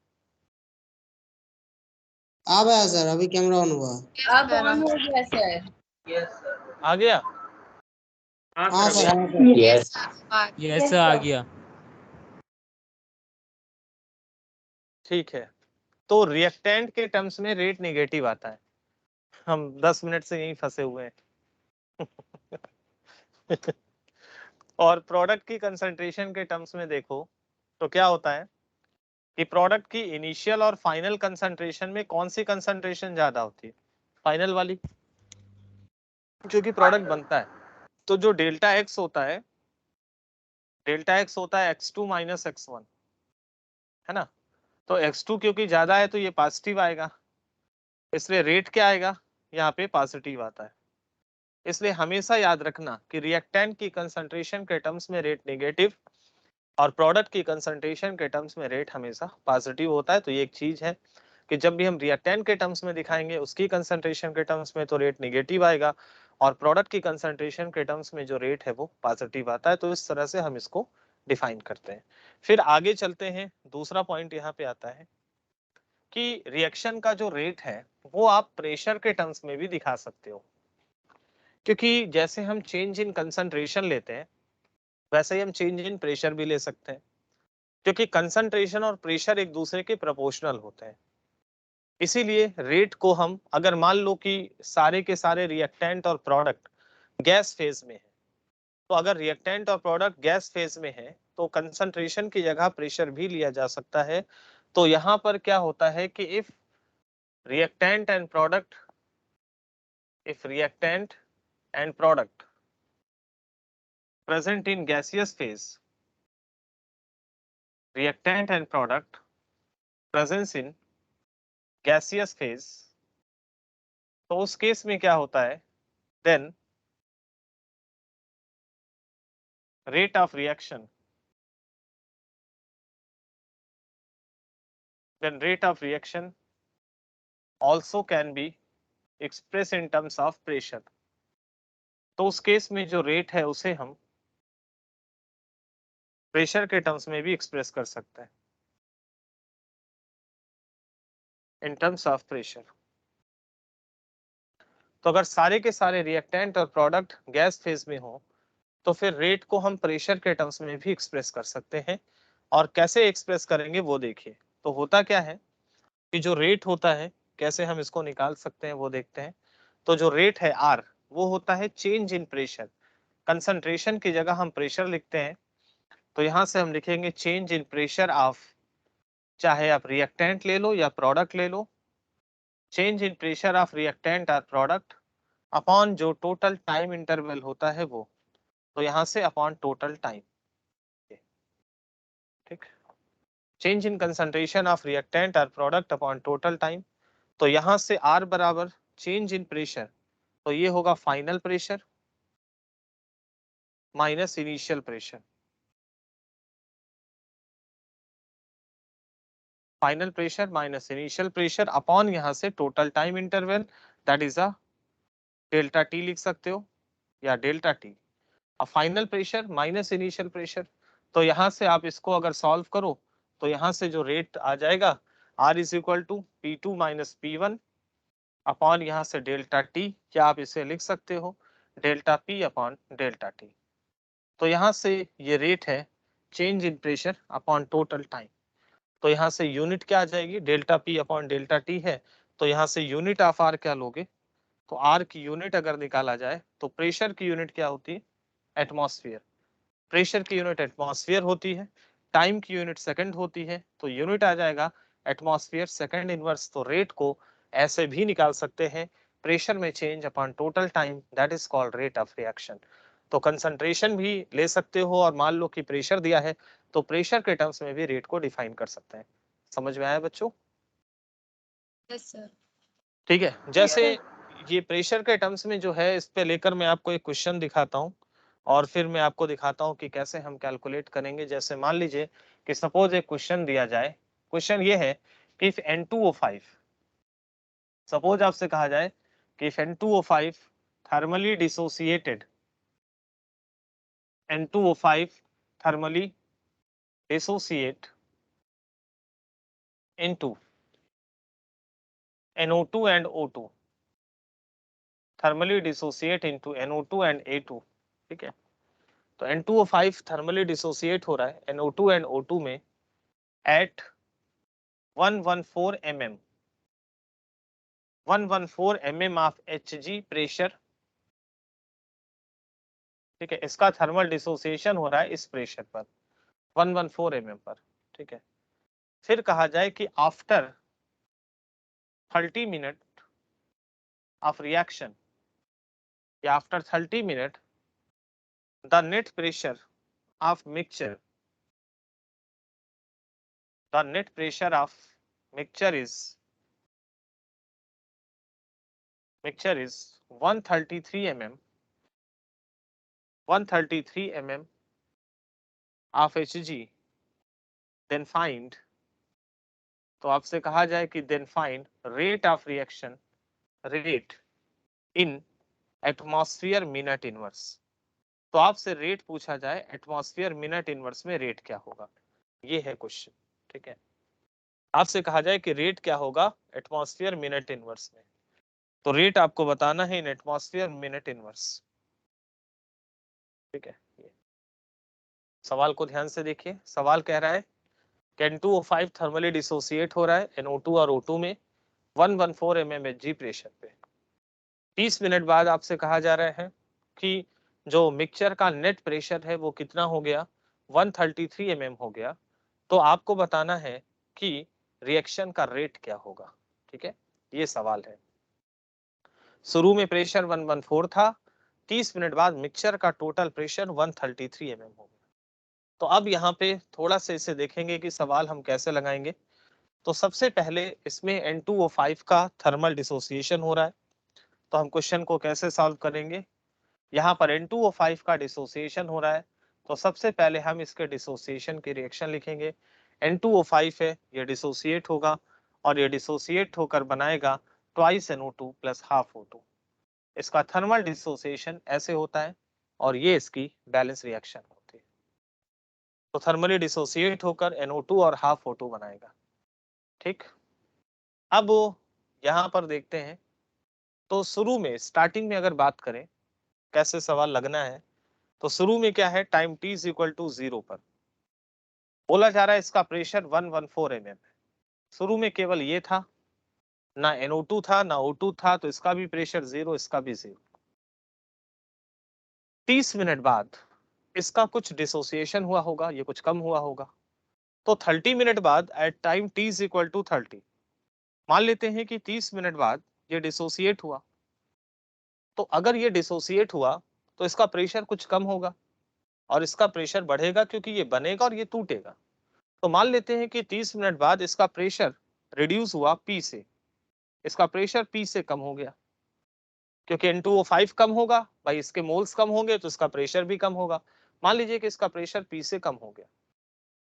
अब आया सर, अभी कैमरा ऑन हुआ। अब ऑन हो गया सर। यस सर आ गया? हाँ हाँ सर सर। अभी यस सर आ गया। ठीक है। तो रिएक्टेंट के टर्म्स में रेट नेगेटिव आता है। हम 10 मिनट से यहीं फंसे हुए हैं। और प्रोडक्ट की कंसंट्रेशन के टर्म्स में देखो तो क्या होता है कि प्रोडक्ट की इनिशियल और फाइनल कंसंट्रेशन में कौन सी कंसंट्रेशन ज्यादा होती है? फाइनल वाली, जो कि प्रोडक्ट बनता है। तो जो डेल्टा एक्स होता है, डेल्टा एक्स होता है x2 माइनस x1, है ना? तो x2 क्योंकि ज्यादा है तो ये पॉजिटिव आएगा, इसलिए रेट क्या आएगा? यहाँ पे पॉजिटिव आता है। इसलिए हमेशा याद रखना कि रिएक्टेंट की कंसंट्रेशन के टर्म्स में रेट नेगेटिव और प्रोडक्ट की कंसंट्रेशन के टर्म्स में रेट हमेशा पॉजिटिव होता है। तो ये एक चीज है कि जब भी हम रिएक्टेंट के टर्म्स में दिखाएंगे उसकी कंसंट्रेशन के टर्म्स में तो रेट नेगेटिव आएगा, और प्रोडक्ट की कंसंट्रेशन के टर्म्स में जो रेट है वो पॉजिटिव आता है। तो इस तरह से हम इसको डिफाइन करते हैं। फिर आगे चलते हैं, दूसरा पॉइंट यहाँ पे आता है कि रिएक्शन का जो रेट है वो आप प्रेशर के टर्म्स में भी दिखा सकते हो, क्योंकि जैसे हम चेंज इन कंसंट्रेशन लेते हैं वैसे ही हम चेंज इन प्रेशर भी ले सकते हैं, क्योंकि कंसंट्रेशन और प्रेशर एक दूसरे के प्रोपोर्शनल होते हैं। इसीलिए रेट को हम, अगर मान लो कि सारे के सारे रिएक्टेंट और प्रोडक्ट गैस फेज में है, तो अगर रिएक्टेंट और प्रोडक्ट गैस फेज में है तो कंसंट्रेशन की जगह प्रेशर भी लिया जा सकता है। तो यहाँ पर क्या होता है कि if reactant and product, if reactant and product present in gaseous phase, reactant and product presence in gaseous phase, तो उस केस में क्या होता है, then rate of reaction, then rate of reaction also can be expressed in terms of pressure। तो उस case में जो रेट है उसे हम प्रेशर के टर्म्स में भी एक्सप्रेस कर सकते हैं, इन टर्म्स ऑफ प्रेशर। तो अगर सारे के सारे रिएक्टेंट और प्रोडक्ट गैस फेज में हो तो फिर रेट को हम प्रेशर के टर्म्स में भी एक्सप्रेस कर सकते हैं। और कैसे एक्सप्रेस करेंगे वो देखिए। तो होता क्या है कि जो रेट होता है कैसे हम इसको निकाल सकते हैं वो देखते हैं। तो जो रेट है आर वो होता है चेंज इन प्रेशर। कंसंट्रेशन की जगह हम प्रेशर लिखते हैं, तो यहाँ से हम लिखेंगे चेंज इन प्रेशर ऑफ, चाहे आप रिएक्टेंट ले लो या प्रोडक्ट ले लो, change in pressure of reactant और प्रोडक्ट अपॉन जो टोटल टाइम इंटरवल होता है वो, तो यहाँ से अपॉन टोटल टाइम। ठीक, change in concentration of reactant और प्रोडक्ट अपॉन टोटल टाइम। तो यहाँ से R बराबर चेंज इन प्रेशर, तो ये होगा final pressure minus initial pressure, final pressure minus initial pressure upon यहाँ से total time interval, that is a delta T लिख सकते हो या डेल्टा टी। अब final pressure minus initial pressure, तो यहाँ से आप इसको अगर सॉल्व करो तो यहाँ से जो रेट आ जाएगा R is equal to P2 minus P1 upon यहाँ से डेल्टा टी, क्या आप इसे लिख सकते हो delta P upon delta t. तो यहाँ से ये रेट है change in pressure upon total time. तो यहाँ से यूनिट क्या आ जाएगी, delta P upon delta t है, तो यहाँ से यूनिट ऑफ R क्या लोगे, तो R की यूनिट अगर निकाला जाए तो प्रेशर की यूनिट क्या होती है, एटमॉस्फेयर। प्रेशर की यूनिट एटमॉस्फेयर होती है, टाइम की यूनिट सेकंड होती है, तो यूनिट आ जाएगा एटमॉस्फेयर सेकंड इनवर्स। तो रेट को ऐसे भी निकाल सकते हैं, प्रेशर में change upon total time, that is called rate of reaction. तो कंसंट्रेशन भी ले सकते हो और मान लो कि प्रेशर दिया है तो प्रेशर के टर्म्स में भी रेट को डिफाइन कर सकते हैं। समझ में आया बच्चों? Yes sir. ठीक है, जैसे ये प्रेशर के टर्म्स में जो है इस पे लेकर मैं आपको एक क्वेश्चन दिखाता हूँ और फिर मैं आपको दिखाता हूँ कि कैसे हम कैलकुलेट करेंगे। जैसे मान लीजिए कि सपोज एक क्वेश्चन दिया जाए, क्वेश्चन ये है कि इफ N2O5, सपोज आपसे कहा जाए कि if N2O5 thermally dissociated, N2O5 thermally dissociate into NO2 and O2, thermally dissociate into NO2 and A2। ठीक है, तो N2O5 थर्मली डिसोसिएट हो रहा है NO2 and O2 में at 114 mm, 114 mm of Hg pressure. ठीक है, इसका थर्मल डिसोसिएशन हो रहा है इस प्रेशर पर 114 mm पर। ठीक है, फिर कहा जाए कि आफ्टर 30 मिनट ऑफ रिएक्शन या after 30 minute the net pressure of mixture, the net pressure of mixture is 133 mm, 133 mm of Hg, then find, तो आपसे कहा जाए कि then find rate of reaction, rate in atmosphere minute inverse. तो आपसे rate पूछा जाए एटमॉस्फेयर मिनट इनवर्स में रेट क्या होगा, ये है क्वेश्चन। ठीक है, आपसे कहा जाए कि रेट क्या होगा एटमॉस्फेयर मिनट इनवर्स में, तो रेट आपको बताना है इन एटमॉस्फेयर मिनट इनवर्स। ठीक है, सवाल को ध्यान से देखिए। सवाल कह रहा है कि N2O5 थर्मली डिसोसिएट हो रहा है NO2 और O2 में 114 mmHg प्रेशर पे। 30 मिनट बाद आपसे कहा जा रहा है कि जो मिक्सचर का नेट प्रेशर है वो कितना हो गया, 133 mm हो गया। तो आपको बताना है कि रिएक्शन का रेट क्या होगा। ठीक है, ये सवाल है। शुरू में प्रेशर 114 था, 30 मिनट बाद मिक्सचर का टोटल प्रेशर 133 mm हो गया। तो अब यहाँ पे थोड़ा सा इसे देखेंगे कि सवाल हम कैसे लगाएंगे। तो सबसे पहले इसमें N2O5 का थर्मल डिसोसिएशन हो रहा है, तो हम क्वेश्चन को कैसे सॉल्व करेंगे। यहाँ पर N2O5 का डिसोसिएशन हो रहा है, तो सबसे पहले हम इसके डिसोसिएशन की रिएक्शन लिखेंगे। N2O5 है, ये डिसोसिएट होगा और ये डिसोसिएट होकर बनाएगा twice NO2 plus half O2। इसका थर्मल डिसोसिएशन ऐसे होता है और ये इसकी बैलेंस रिएक्शन होती है। तो थर्मली डिसोसिएट होकर NO2 और हाफ O2 बनाएगा। ठीक, अब यहाँ पर देखते हैं। तो शुरू में स्टार्टिंग में अगर बात करें कैसे सवाल लगना है, तो शुरू में क्या है, time t is equal to 0 पर बोला जा रहा है इसका प्रेशर 114 mm है। शुरू में केवल ये था, ना NO2 था ना O2 था, तो इसका भी प्रेशर 0, इसका भी 0। 30 मिनट बाद इसका कुछ डिसोसिएशन हुआ होगा, ये कुछ कम हुआ होगा। तो 30 मिनट बाद at time t is equal to 30 मान लेते हैं कि 30 मिनट बाद ये डिसोसिएट हुआ। तो अगर ये डिसोसिएट हुआ तो इसका प्रेशर कुछ कम होगा और इसका प्रेशर बढ़ेगा, क्योंकि ये बनेगा और ये टूटेगा। तो मान लेते हैं कि 30 मिनट बाद इसका प्रेशर रिड्यूस हुआ P से, इसका प्रेशर P से कम हो गया, क्योंकि N2O5 कम होगा भाई, इसके मोल्स कम होंगे तो इसका प्रेशर भी कम होगा। मान लीजिए कि इसका प्रेशर P से कम हो गया,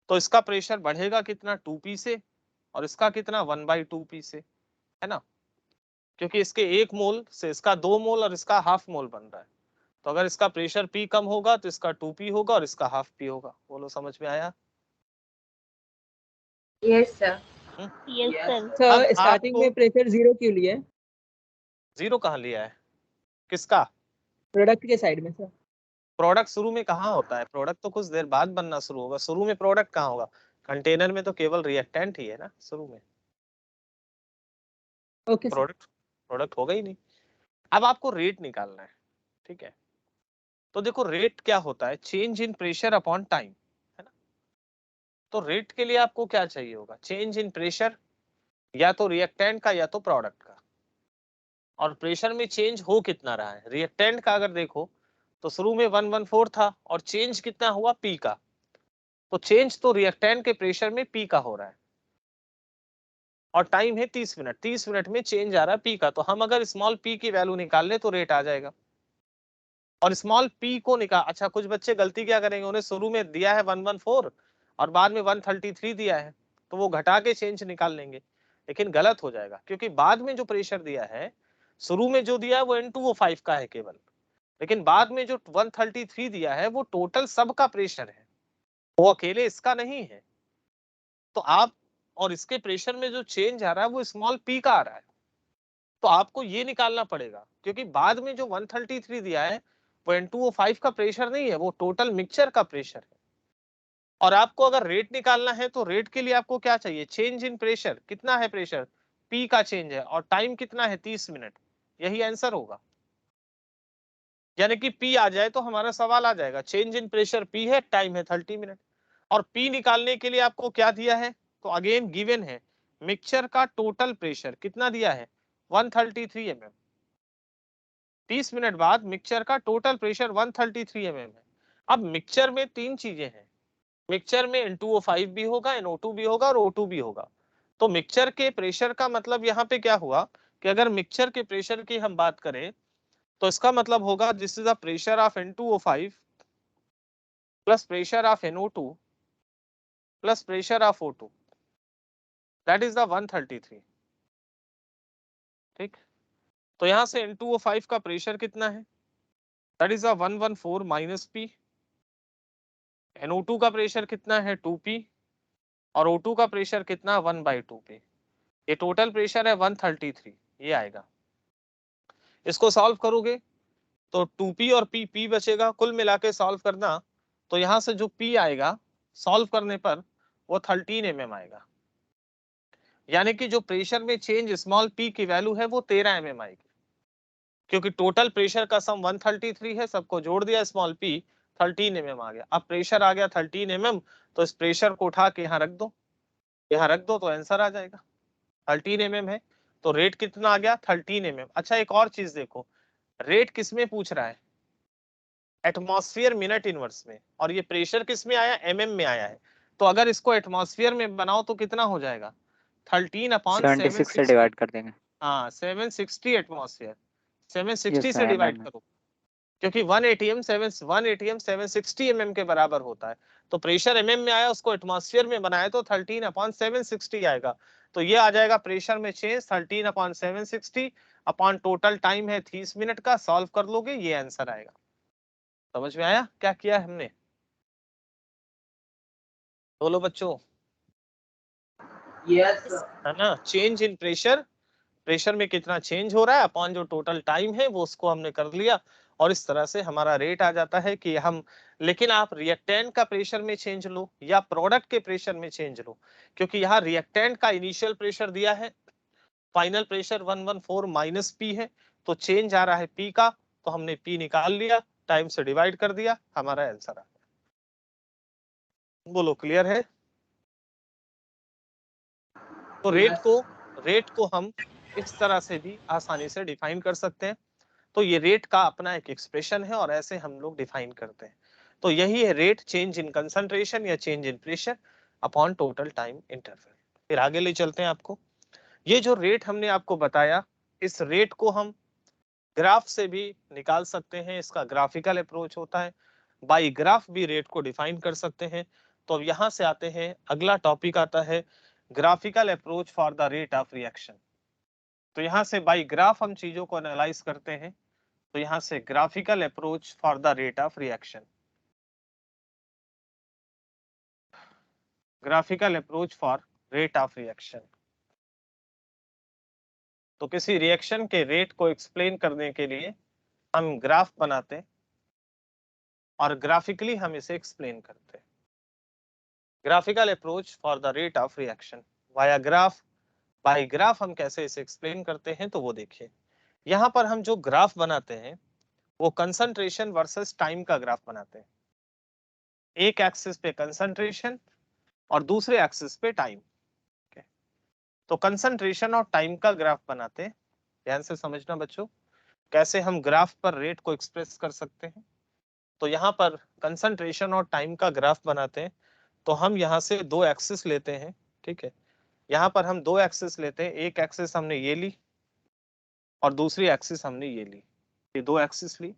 तो इसका प्रेशर बढ़ेगा कितना, 2P से, और इसका कितना 1/2P से, है ना, क्योंकि इसके 1 मोल से इसका 2 मोल और इसका हाफ मोल बन रहा है। तो अगर इसका प्रेशर P कम होगा तो इसका 2P होगा और इसका हाफ P होगा। बोलो समझ में आया? Yes sir. Yes sir. Sir अब स्टार्टिंग आपको में प्रेशर 0 क्यों लिया है? 0 कहाँ लिया है, किसका? प्रोडक्ट के साइड में सर। प्रोडक्ट शुरू में कहाँ होता है, प्रोडक्ट तो कुछ देर बाद बनना शुरू होगा। शुरू में प्रोडक्ट कहाँ होगा, कंटेनर में तो केवल रिएक्टेंट ही है ना शुरू में। Okay sir. प्रोडक्ट होगा ही नहीं। अब आपको रेट निकालना है। ठीक है, तो देखो रेट क्या होता है, change in pressure upon time, है ना। तो रेट के लिए आपको क्या चाहिए होगा, चेंज इन प्रेशर या तो रिएक्टेंट का या तो प्रोडक्ट का। और प्रेशर में चेंज हो कितना रहा है, रिएक्टेंट का अगर देखो तो शुरू में 114 था और चेंज कितना हुआ P का, तो चेंज तो रिएक्टेंट के प्रेशर में P का हो रहा है और टाइम है 30 मिनट। 30 मिनट में चेंज आ रहा है P का, तो हम अगर स्मॉल p की वैल्यू निकाल ले तो रेट आ जाएगा। और स्मॉल p को निकाल, अच्छा कुछ बच्चे गलती क्या करेंगे, उन्हें शुरू में दिया है 114 और बाद में 133 दिया है, तो वो घटा के चेंज निकाल लेंगे, लेकिन गलत हो जाएगा, क्योंकि बाद में जो प्रेशर दिया है, शुरू में जो दिया है वो N2O5 का है केवल, लेकिन बाद में जो 133 दिया है वो टोटल सबका प्रेशर है, वो अकेले इसका नहीं है। तो आप और इसके प्रेशर में जो चेंज आ रहा है वो स्मॉल p का आ रहा है, तो आपको ये निकालना पड़ेगा, क्योंकि बाद में जो 133 दिया है वो N2O5 का प्रेशर नहीं है, वो टोटल मिक्सचर का प्रेशर है। और आपको अगर रेट निकालना है तो रेट के लिए आपको क्या चाहिए, चेंज इन प्रेशर, कितना है प्रेशर, P का चेंज है, और टाइम कितना है 30 मिनट, यही आंसर होगा। यानी कि P आ जाए तो हमारा सवाल आ जाएगा, चेंज इन प्रेशर P है, टाइम है 30 मिनट। और P निकालने के लिए आपको क्या दिया है, तो अगेन गिवन है मिक्सचर का टोटल प्रेशर कितना दिया है, 133 mm। 30 मिनट बाद मिक्सचर का टोटल प्रेशर 133 mm है। अब मिक्सचर में 3 चीजें हैं, मिक्सचर में N2O5 भी होगा, NO2 भी होगा और O2 भी होगा। तो मिक्सचर के प्रेशर का मतलब यहाँ पे क्या हुआ कि अगर मिक्सचर के प्रेशर की हम बात करें तो इसका मतलब होगा this is the pressure of N2O5 plus pressure of NO2 plus pressure of O2, that is the 133। ठीक, तो यहाँ से N2O5 का प्रेशर कितना है, that is 114 minus P. NO2 का प्रेशर कितना है 2p, और O2 का प्रेशर कितना 1/2p। ये टोटल प्रेशर है 133, ये आएगा। इसको सॉल्व करोगे तो 2p और p बचेगा, कुल मिला के सॉल्व करना तो यहाँ से जो p आएगा सॉल्व करने पर वो 13 mm आएगा, यानी कि जो प्रेशर में चेंज स्मॉल p की वैल्यू है वो 13 mm आएगी, क्योंकि टोटल प्रेशर का सम 133 है, सबको जोड़ दिया स्मॉल p 13 mm आ गया। अब प्रेशर आ गया 13 mm, तो इस प्रेशर को उठा के यहाँ रख दो, यहाँ रख दो तो आंसर आ जाएगा। 13 mm है तो रेट कितना आ गया 13 mm। अच्छा एक और चीज देखो, रेट किस में पूछ रहा है, एटमॉस्फेयर मिनट इनवर्स में, और ये प्रेशर किस में आया mm में आया है। तो अगर इसको एटमॉस्फेयर में बनाओ तो कितना हो जाएगा 13/760 से डिवाइड कर देंगे। हाँ 760 एटमॉस्फेयर, 760 Yes, से sir, डिवाइड mm करो, क्योंकि 1 atm 760 mm के बराबर होता है। तो प्रेशर mm में आया, उसको एटमॉस्फेयर में बनाया तो 13/760 आएगा। तो ये आ जाएगा प्रेशर में चेंज 13/760 अपॉन टोटल टाइम है 30 मिनट का। सॉल्व कर लोगे ये आंसर आएगा। समझ में आया क्या किया है हमने? बोलो बच्चों। यस है ना, चेंज इन प्रेशर, प्रेशर में कितना चेंज हो रहा है अपॉन जो टोटल टाइम है वो उसको हमने कर लिया, और इस तरह से हमारा रेट आ जाता है कि हम। लेकिन आप रिएक्टेंट का प्रेशर में चेंज लो या प्रोडक्ट के प्रेशर में चेंज लो, क्योंकि यहाँ रिएक्टेंट का इनिशियल प्रेशर दिया है, फाइनल प्रेशर 114 माइनस पी है, तो चेंज आ रहा है पी का, तो हमने पी निकाल लिया, टाइम से डिवाइड कर दिया, हमारा आंसर आ गया। बोलो क्लियर है? तो रेट को हम इस तरह से भी आसानी से डिफाइन कर सकते हैं। तो ये रेट का अपना एक एक्सप्रेशन है और ऐसे हम लोग डिफाइन करते हैं। तो यही है रेट, चेंज इन कंसंट्रेशन या change in pressure upon total time interval. फिर आगे ले चलते हैं आपको। ये जो रेट हमने आपको बताया, इस रेट को हम ग्राफ से भी निकाल सकते हैं, इसका ग्राफिकल अप्रोच होता है, बाई ग्राफ भी रेट को डिफाइन कर सकते हैं। तो अब यहाँ से आते हैं, अगला टॉपिक आता है graphical approach for the rate of reaction. तो यहाँ से बाई ग्राफ हम चीजों को एनालाइज करते हैं। तो यहाँ से graphical approach for the rate of reaction, graphical approach for rate of reaction. तो किसी रिएक्शन के रेट को एक्सप्लेन करने के लिए हम ग्राफ बनाते हैं और ग्राफिकली हम इसे एक्सप्लेन करते हैं। Graphical approach for the rate of reaction via graph, by graph हम कैसे इसे एक्सप्लेन करते हैं तो वो देखिए। यहाँ पर हम जो ग्राफ बनाते हैं वो कंसंट्रेशन वर्सेस टाइम का ग्राफ बनाते हैं। एक एक्सिस पे कंसंट्रेशन और दूसरे एक्सिस पे टाइम। तो कंसंट्रेशन और टाइम का ग्राफ बनाते हैं। ध्यान से समझना बच्चों, कैसे हम ग्राफ पर रेट को एक्सप्रेस कर सकते हैं। तो यहाँ पर कंसंट्रेशन और टाइम का ग्राफ बनाते हैं। तो हम यहाँ से दो एक्सिस लेते हैं, ठीक है। यहाँ पर हम दो एक्सिस लेते हैं, एक एक्सिस हमने ये ली और दूसरी एक्सिस हमने ये ली, ये दो एक्सिस ली।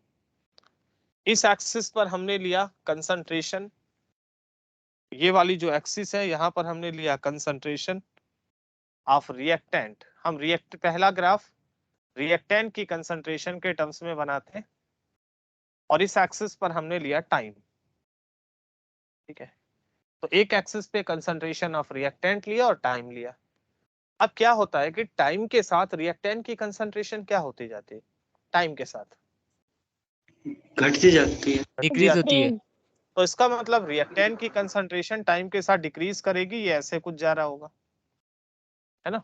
इस एक्सिस पर हमने लिया कंसंट्रेशन, ये वाली जो एक्सिस है यहाँ पर हमने लिया कंसंट्रेशन ऑफ रिएक्टेंट। हम पहला ग्राफ रिएक्टेंट की कंसंट्रेशन के टर्म्स में बनाते हैं और इस एक्सिस पर हमने लिया टाइम, ठीक है। तो एक एक्सिस पे कंसंट्रेशन ऑफ रिएक्टेंट लिया और टाइम लिया। अब क्या होता है कि टाइम के साथ रिएक्टेंट की कंसंट्रेशन क्या होती जाती है, टाइम के साथ घटती जाती है, डिक्रीज होती है। तो इसका मतलब रिएक्टेंट की कंसंट्रेशन टाइम के साथ डिक्रीज करेगी, ये ऐसे कुछ जा रहा होगा, है ना।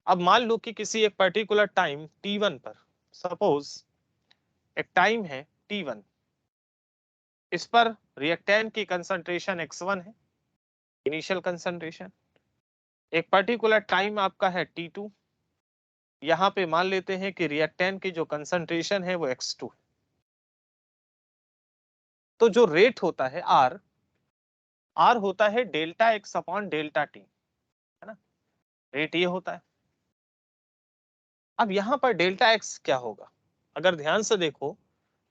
अब मान लो कि किसी एक पर्टिकुलर टाइम t1 पर, सपोज एक टाइम है t1, इस पर रिएक्टेंट की कंसंट्रेशन x1 है, इनिशियल कंसंट्रेशन। एक पर्टिकुलर टाइम आपका है t2, यहाँ पे मान लेते हैं कि रिएक्टेंट की जो कंसंट्रेशन है वो x2। तो जो रेट होता है r होता है delta x upon delta t, है ना, रेट ये होता है। अब यहाँ पर डेल्टा x क्या होगा, अगर ध्यान से देखो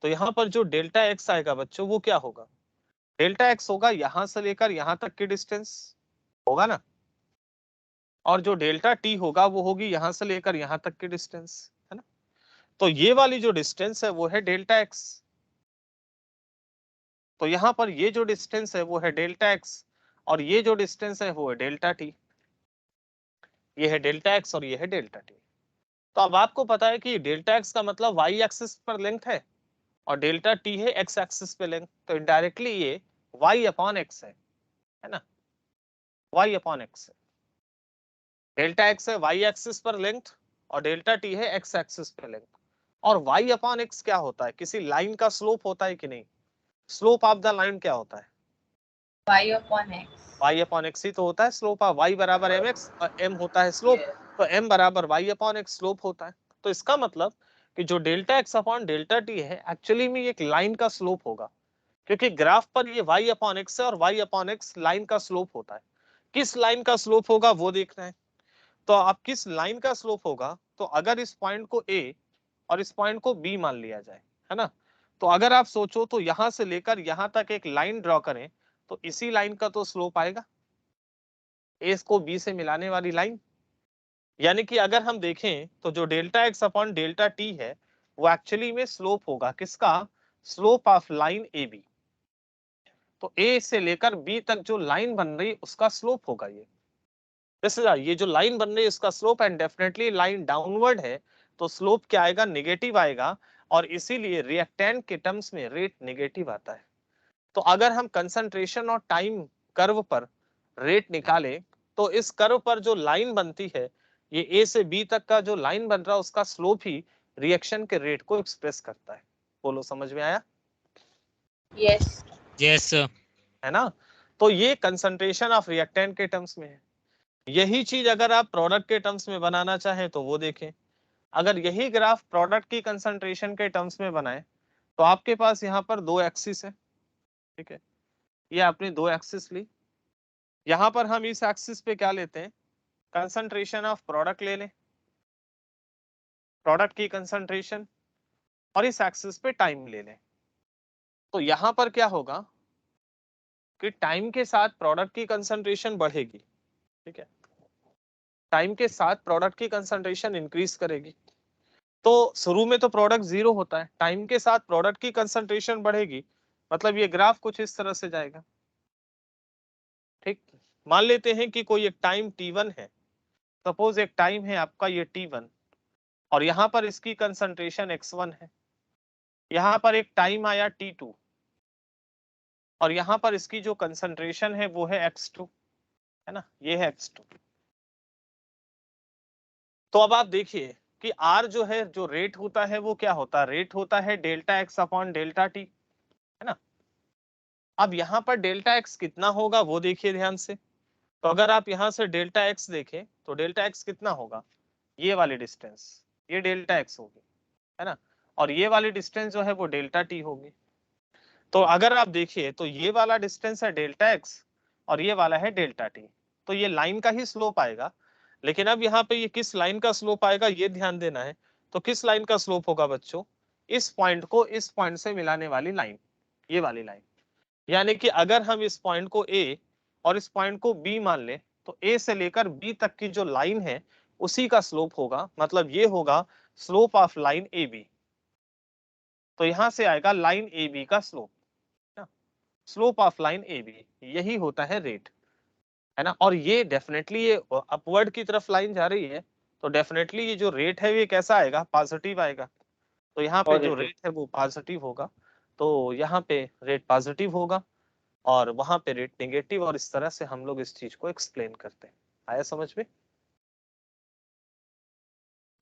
तो यहाँ पर जो डेल्टा x आएगा बच्चों वो क्या होगा, डेल्टा x होगा यहाँ से लेकर यहाँ तक की डिस्टेंस, होगा ना। और जो डेल्टा टी होगा वो होगी यहां से लेकर यहां तक की डिस्टेंस, है ना। तो ये वाली जो डिस्टेंस है वो है डेल्टा एक्स। तो यहाँ पर ये जो डिस्टेंस है वो है डेल्टा एक्स, और ये जो डिस्टेंस है वो है डेल्टा टी। ये है डेल्टा एक्स और ये है डेल्टा टी। तो अब आपको पता है कि डेल्टा एक्स का मतलब वाई एक्सिस पर लेंथ है और डेल्टा टी है एक्स एक्सिस पे लेंथ, तो इनडायरेक्टली ये वाई अपॉन एक्स है ना, वाई अपॉन एक्स है। डेल्टा एक्स है वाई एक्सिस पर लेंथ और डेल्टा टी है एक्स एक्सिस पे लेंथ। और वाई अपॉन एक्स क्या होता है, किसी लाइन का स्लोप होता है कि नहीं, स्लोप ऑफ द लाइन क्या होता है, y upon x। y upon x ही तो होता है स्लोप ऑफ y बराबर एम एक्स और m होता है स्लोप, तो m बराबर y अपॉन एक्स स्लोप होता है। तो इसका मतलब कि जो delta x upon delta t है एक्चुअली में एक लाइन का स्लोप होगा, क्योंकि ग्राफ पर ये y अपॉन एक्स है और y अपॉन एक्स लाइन का स्लोप होता है। किस लाइन का स्लोप होगा वो देखना है। तो अब किस लाइन का स्लोप होगा, तो अगर इस पॉइंट को a और इस पॉइंट को b मान लिया जाए, है ना, तो अगर आप सोचो तो यहां से लेकर यहां तक एक लाइन ड्रॉ करें तो इसी लाइन का तो स्लोप आएगा, ए को बी से मिलाने वाली लाइन। यानी कि अगर हम देखें तो जो delta x upon delta t है वो एक्चुअली में स्लोप होगा किसका, slope of line A B. तो ए से लेकर बी तक जो लाइन बन रही उसका स्लोप होगा ये। जैसे ये जो लाइन बन रही है इसका slope, and definitely line downward है तो स्लोप क्या आएगा, निगेटिव आएगा, और इसीलिए रिएक्टेंट के टर्म्स में रेट निगेटिव आता है। तो अगर हम कंसंट्रेशन और टाइम कर्व पर रेट निकाले तो इस कर्व पर जो लाइन बनती है, ये ए से बी तक का जो लाइन बन रहा है उसका स्लोप ही रिएक्शन के रेट को एक्सप्रेस करता है। बोलो समझ में आया? यस। Yes sir. है ना। तो ये कंसंट्रेशन ऑफ रिएक्टेंट के टर्म्स में है। यही चीज अगर आप प्रोडक्ट के टर्म्स में बनाना चाहें तो वो देखें। अगर यही ग्राफ प्रोडक्ट की कंसंट्रेशन के टर्म्स में बनाए तो आपके पास यहाँ पर दो एक्सिस है, ठीक है, ये आपने दो एक्सिस ली। यहाँ पर हम इस एक्सिस पे क्या लेते हैं, कंसंट्रेशन ऑफ प्रोडक्ट ले लें, प्रोडक्ट की कंसंट्रेशन, और इस एक्सिस पे टाइम ले लें। तो यहाँ पर क्या होगा कि टाइम के साथ प्रोडक्ट की कंसंट्रेशन बढ़ेगी, ठीक है, टाइम के साथ प्रोडक्ट की कंसंट्रेशन इंक्रीज करेगी। तो शुरू में तो प्रोडक्ट जीरो होता है, टाइम के साथ प्रोडक्ट की कंसंट्रेशन बढ़ेगी, मतलब ये ग्राफ कुछ इस तरह से जाएगा। ठीक, मान लेते हैं कि कोई एक टाइम t1 है, सपोज एक टाइम है आपका ये t1, और यहाँ पर इसकी कंसंट्रेशन x1 है। यहाँ पर एक टाइम आया t2 और यहाँ पर इसकी जो कंसंट्रेशन है वो है x2, है ना, ये है x2। तो अब आप देखिए कि r जो है, जो रेट होता है वो क्या होता है, रेट होता है delta x upon delta t, है ना। अब यहाँ पर डेल्टा x कितना होगा वो देखिए ध्यान से। तो अगर आप यहाँ से डेल्टा x देखें तो डेल्टा x कितना होगा, ये वाली डिस्टेंस, ये डेल्टा x होगी, है ना, और ये वाली डिस्टेंस जो है वो डेल्टा टी होगी। तो अगर आप देखिए तो ये वाला डिस्टेंस है डेल्टा एक्स और ये वाला है डेल्टा टी, तो ये लाइन का ही स्लोप आएगा। लेकिन अब यहाँ पे ये किस लाइन का स्लोप आएगा ये ध्यान देना है। तो किस लाइन का स्लोप होगा बच्चों, इस पॉइंट को इस पॉइंट से मिलाने वाली लाइन, ये वाली लाइन। यानी कि अगर हम इस पॉइंट को ए और इस पॉइंट को बी मान ले तो ए से लेकर बी तक की जो लाइन है उसी का स्लोप होगा, मतलब ये होगा slope of line A B. तो यहां से आएगा लाइन ए बी का slope, slope of line A B, यही होता है रेट, है ना। और ये डेफिनेटली ये अपवर्ड की तरफ लाइन जा रही है, तो डेफिनेटली ये जो रेट है ये कैसा आएगा, पॉजिटिव आएगा। तो यहाँ पे जो रेट है वो पॉजिटिव होगा, तो यहाँ पे रेट पॉजिटिव होगा और वहां पे रेट नेगेटिव, और इस तरह से हम लोग इस चीज को एक्सप्लेन करते हैं। आया समझ में?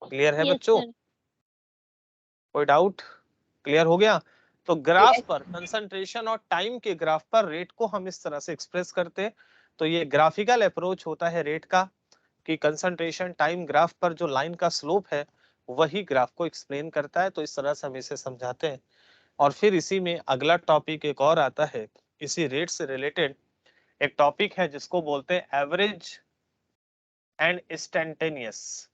क्लियर है बच्चों? कोई डाउट? क्लियर हो गया? तो ग्राफ पर कंसंट्रेशन और टाइम के ग्राफ पर रेट को हम इस तरह से एक्सप्रेस करते हैं। तो ये ग्राफिकल अप्रोच होता है रेट का, कि कंसंट्रेशन टाइम ग्राफ पर जो लाइन का स्लोप है वही ग्राफ को एक्सप्लेन करता है। तो इस तरह से हम इसे समझाते हैं। और फिर इसी में अगला टॉपिक एक और आता है, इसी रेट से रिलेटेड एक टॉपिक है जिसको बोलते हैं average and instantaneous,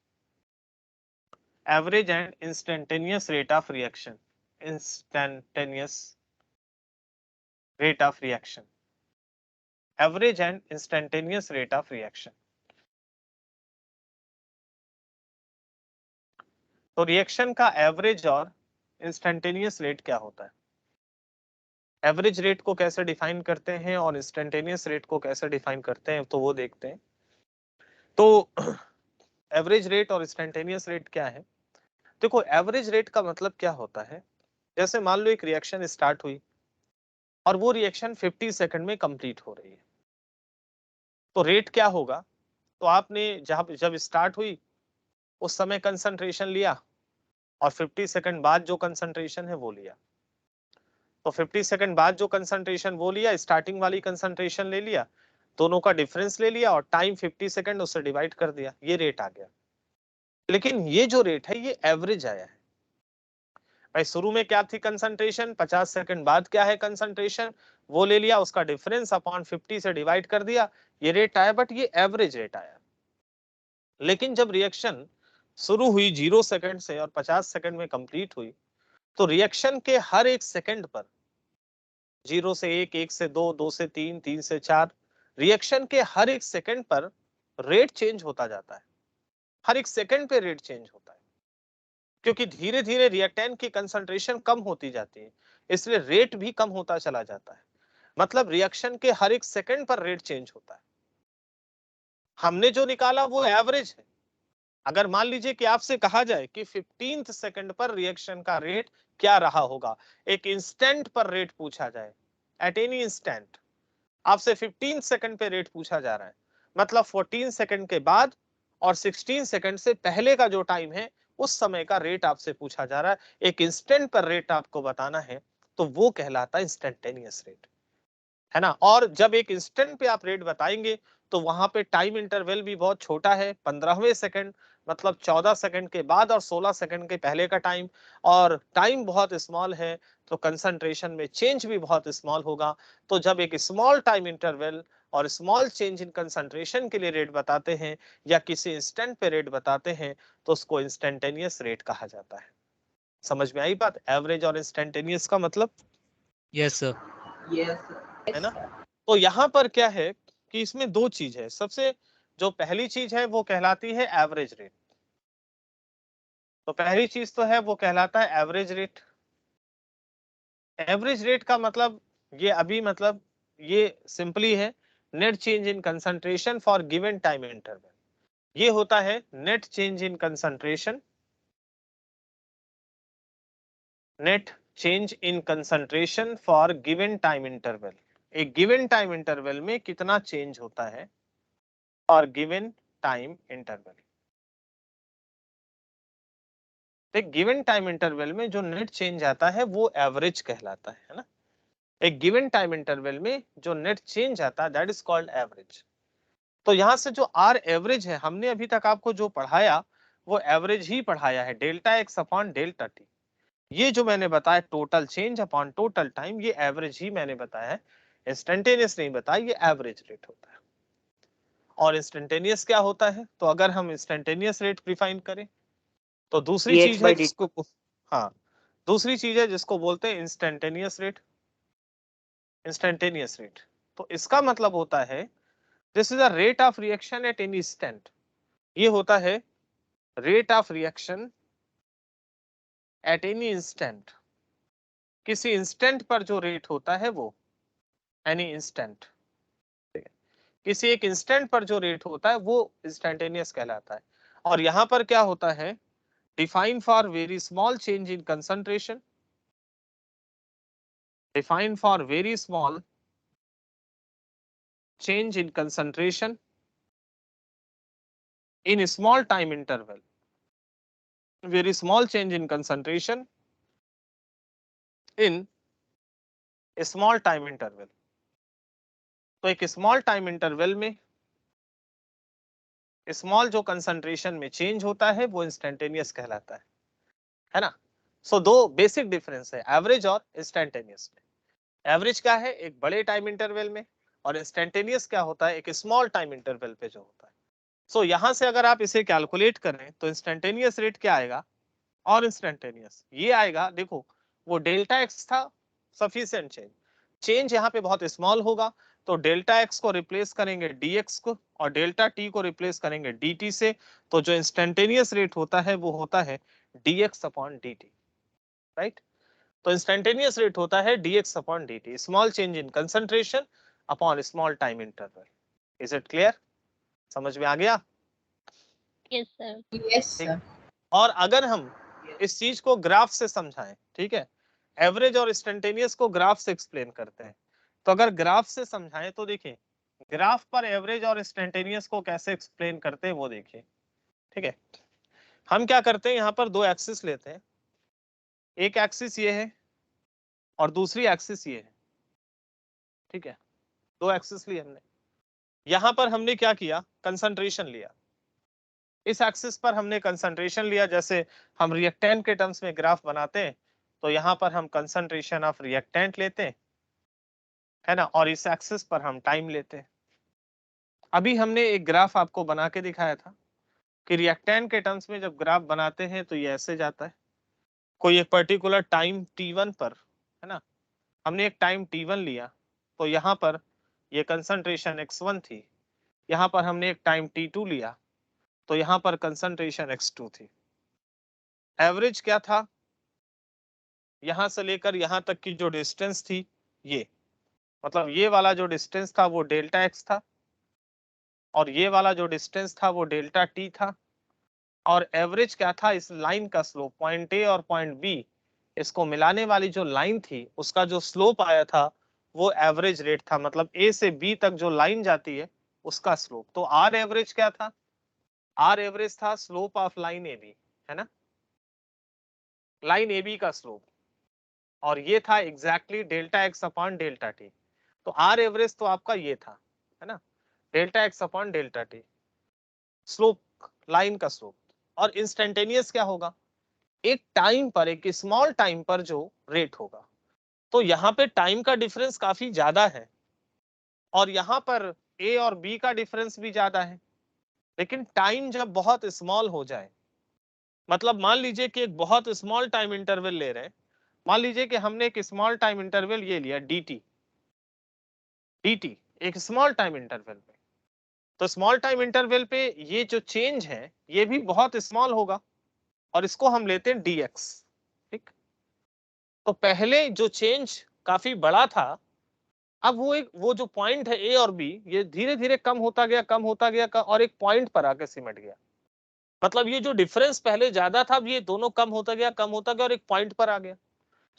average and instantaneous rate of reaction, instantaneous rate of reaction, average and instantaneous rate of reaction। तो रिएक्शन का एवरेज और इंस्टेंटेनियस रेट क्या होता है? एवरेज रेट को कैसे डिफाइन करते हैं और इंस्टेंटेनियस रेट को कैसे डिफाइन करते हैं, तो वो देखते हैं। तो एवरेज रेट और इंस्टेंटेनियस रेट क्या है? देखो, एवरेज रेट का मतलब क्या होता है, जैसे मान लो एक रिएक्शन स्टार्ट हुई और वो रिएक्शन 50 सेकंड में कंप्लीट हो रही है, तो रेट क्या होगा? तो आपने जब स्टार्ट हुई उस समय कंसंट्रेशन लिया और 50 सेकंड बाद जो कंसंट्रेशन है वो लिया, तो 50 सेकंड बाद जो कंसंट्रेशन वो लिया, स्टार्टिंग वाली कंसंट्रेशन ले लिया, दोनों का डिफरेंस ले लिया और टाइम 50 सेकंड उससे डिवाइड कर दिया, ये रेट आ गया। लेकिन ये जो रेट है ये एवरेज आया है भाई। शुरू में क्या थी कंसंट्रेशन, 50 सेकंड बाद क्या है कंसंट्रेशन, वो ले लिया, उसका डिफरेंस अपॉन 50 से डिवाइड कर दिया, ये रेट आया, बट ये एवरेज रेट आया। लेकिन जब रिएक्शन शुरू हुई 0 सेकंड से और 50 सेकंड में कंप्लीट हुई, तो रिएक्शन के हर एक सेकंड पर 0 से 1, 1 से 2, 2 से 3, 3 से 4, रिएक्शन के हर एक सेकंड पर रेट चेंज होता जाता है। हर एक सेकंड पे रेट चेंज होता है, क्योंकि धीरे धीरे रिएक्टेंट की कंसंट्रेशन कम होती जाती है, इसलिए रेट भी कम होता चला जाता है। मतलब रिएक्शन के हर एक सेकंड पर रेट चेंज होता है। हमने जो निकाला वो एवरेज है। अगर मान लीजिए कि आपसे कहा जाए कि 15th सेकंड पर रिएक्शन का रेट क्या रहा होगा, एक इंस्टेंट पर रेट पूछा जाए, एट एनी इंस्टेंट आपसे 15 सेकंड पे रेट पूछा जा रहा है, मतलब 14 सेकंड के बाद और 16 सेकंड से पहले का जो टाइम है उस समय का रेट आपसे पूछा जा रहा है, एक इंस्टेंट पर रेट आपको बताना है, तो वो कहलाता है इंस्टेंटेनियस रेट, है ना। और जब एक इंस्टेंट पे आप रेट बताएंगे तो वहां पे टाइम इंटरवल भी बहुत छोटा है, 15वें सेकंड, मतलब 14 सेकंड के बाद और 16 सेकंड के पहले का टाइम, और टाइम बहुत स्मॉल है, तो कंसंट्रेशन में चेंज भी बहुत स्मॉल होगा। तो जब एक स्मॉल टाइम इंटरवल और स्मॉल चेंज इन कंसंट्रेशन के लिए रेट बताते हैं या किसी इंस्टेंट पे रेट बताते हैं, तो उसको इंस्टेंटेनियस रेट कहा जाता है। समझ में आई बात? एवरेज और इंस्टेंटेनियस का मतलब, यस सर। है ना। तो यहाँ पर क्या है कि इसमें दो चीज है। सबसे जो पहली चीज है वो कहलाती है एवरेज रेट। तो पहली चीज तो है वो कहलाता है एवरेज रेट। एवरेज रेट का मतलब ये अभी मतलब ये सिंपली है net change in concentration for given time interval. ये होता है net change in concentration, net change in concentration for given time interval. एक गिवन टाइम इंटरवल में कितना चेंज होता है और गिवन टाइम इंटरवल। एक गिवन टाइम इंटरवल में जो नेट चेंज आता है वो एवरेज कहलाता है ना। एक गिवन टाइम इंटरवल में जो नेट चेंज आता है दैट इज कॉल्ड एवरेज। तो यहां से जो आर एवरेज है, हमने अभी तक आपको जो पढ़ाया वो एवरेज ही पढ़ाया है, delta x upon delta T. ये जो मैंने बताया total change upon total time, ये एवरेज ही मैंने बताया है, इंस्टेंटेनियस नहीं बताया, ये एवरेज रेट होता है। और इंस्टेंटेनियस क्या होता है? तो अगर हम इंस्टेंटेनियस रेट डिफाइन करें तो दूसरी dx चीज है by dt। जिसको, हाँ, दूसरी चीज है जिसको बोलते हैं इंस्टेंटेनियस रेट। इंस्टेंटेनियस रेट तो इसका मतलब होता है this is a rate of reaction at any instant. ये होता है rate of reaction at any instant. किसी इंस्टेंट पर जो रेट होता है वो, एनी इंस्टेंट, किसी एक इंस्टेंट पर जो रेट होता है वो इंस्टेंटेनियस कहलाता है। और यहां पर क्या होता है, define for very small change in concentration, define for very small change in concentration in a small time interval, very small change in concentration in a small time interval। तो एक स्मॉल टाइम इंटरवल में small जो concentration में change होता है वो instantaneous कहलाता है ना। सो दो बेसिक डिफरेंस है एवरेज और इंस्टेंटेनियस में। एवरेज क्या है? एक बड़े टाइम इंटरवल में, और इंस्टेंटेनियस क्या होता है? एक स्मॉल टाइम इंटरवल पे जो होता है। सो यहां से अगर आप इसे कैलकुलेट करें तो इंस्टेंटेनियस रेट क्या आएगा और इंस्टेंटेनियस ये आएगा। देखो, वो डेल्टा एक्स था सफिशिएंट चेंज, चेंज यहाँ पे बहुत स्मॉल होगा, तो डेल्टा एक्स को रिप्लेस करेंगे dx को और डेल्टा टी को रिप्लेस करेंगे dt से। तो जो इंस्टेंटेनियस रेट होता है वो होता है dx अपॉन dt, राइट। तो इंस्टेंटेनियस रेट होता है dx upon dt, small change in concentration upon small time interval. Is it clear? समझ में आ गया? Yes sir. Yes sir. और अगर हम इस चीज को ग्राफ से समझाएं, ठीक है, एवरेज और इंस्टेंटेनियस को ग्राफ से एक्सप्लेन करते हैं, तो अगर ग्राफ से समझाएं तो देखिए ग्राफ पर एवरेज और इंस्टेंटेनियस को कैसे एक्सप्लेन करते हैं वो देखिए, ठीक है। हम क्या करते हैं, यहाँ पर दो एक्सिस लेते हैं, एक एक्सिस ये है और दूसरी एक्सिस ये है, ठीक है, दो एक्सिस लिए हमने। यहाँ पर हमने क्या किया, कंसंट्रेशन लिया, इस एक्सिस पर हमने कंसंट्रेशन लिया, जैसे हम रिएक्टेंट के टर्म्स में ग्राफ बनाते हैं तो यहाँ पर हम कंसंट्रेशन ऑफ रिएक्टेंट लेते हैं, है ना, और इस एक्सिस पर हम टाइम लेते हैं। अभी हमने एक ग्राफ आपको बना के दिखाया था कि रिएक्टेंट के टर्म्स में जब ग्राफ बनाते हैं तो ये ऐसे जाता है, कोई एक पर्टिकुलर टाइम t1 पर, है ना, हमने एक टाइम t1 लिया तो यहाँ पर ये कंसंट्रेशन x1 थी, यहाँ पर हमने एक टाइम t2 लिया तो यहाँ पर कंसंट्रेशन x2 थी। एवरेज क्या था, यहां से लेकर यहां तक की जो डिस्टेंस थी, ये मतलब ये वाला जो डिस्टेंस था वो डेल्टा एक्स था और ये वाला जो डिस्टेंस था वो डेल्टा टी था। और एवरेज क्या था, इस लाइन का स्लोप, पॉइंट ए और पॉइंट बी इसको मिलाने वाली जो लाइन थी उसका जो स्लोप आया था वो एवरेज रेट था, मतलब ए से बी तक जो लाइन जाती है उसका स्लोप। तो आर एवरेज क्या था, आर एवरेज था slope of line A B, है ना, लाइन ए बी का स्लोप, और ये था exactly delta x upon delta t. तो आर एवरेज तो आपका ये था, है ना, delta x upon delta t, slope, line का स्लोप। और इंस्टेंटेनियस क्या होगा, एक टाइम पर, एक स्मॉल टाइम पर जो रेट होगा। तो यहाँ पे टाइम का डिफरेंस काफी ज्यादा है और यहाँ पर ए और बी का डिफरेंस भी ज्यादा है, लेकिन टाइम जब बहुत स्मॉल हो जाए, मतलब मान लीजिए कि एक बहुत स्मॉल टाइम इंटरवल ले रहे हैं, मान लीजिए कि हमने एक स्मॉल टाइम इंटरवल ये लिया dt, dt एक स्मॉल टाइम इंटरवल पे, तो स्मॉल टाइम इंटरवल पे ये जो चेंज है ये भी बहुत स्मॉल होगा और इसको हम लेते हैं dx, ठीक। तो पहले जो चेंज काफी बड़ा था, अब वो जो पॉइंट है ए और बी ये धीरे धीरे कम होता गया, कम होता गया और एक पॉइंट पर आके सिमट गया। मतलब ये जो डिफरेंस पहले ज्यादा था अब ये दोनों कम होता गया, कम होता गया और एक पॉइंट पर आ गया।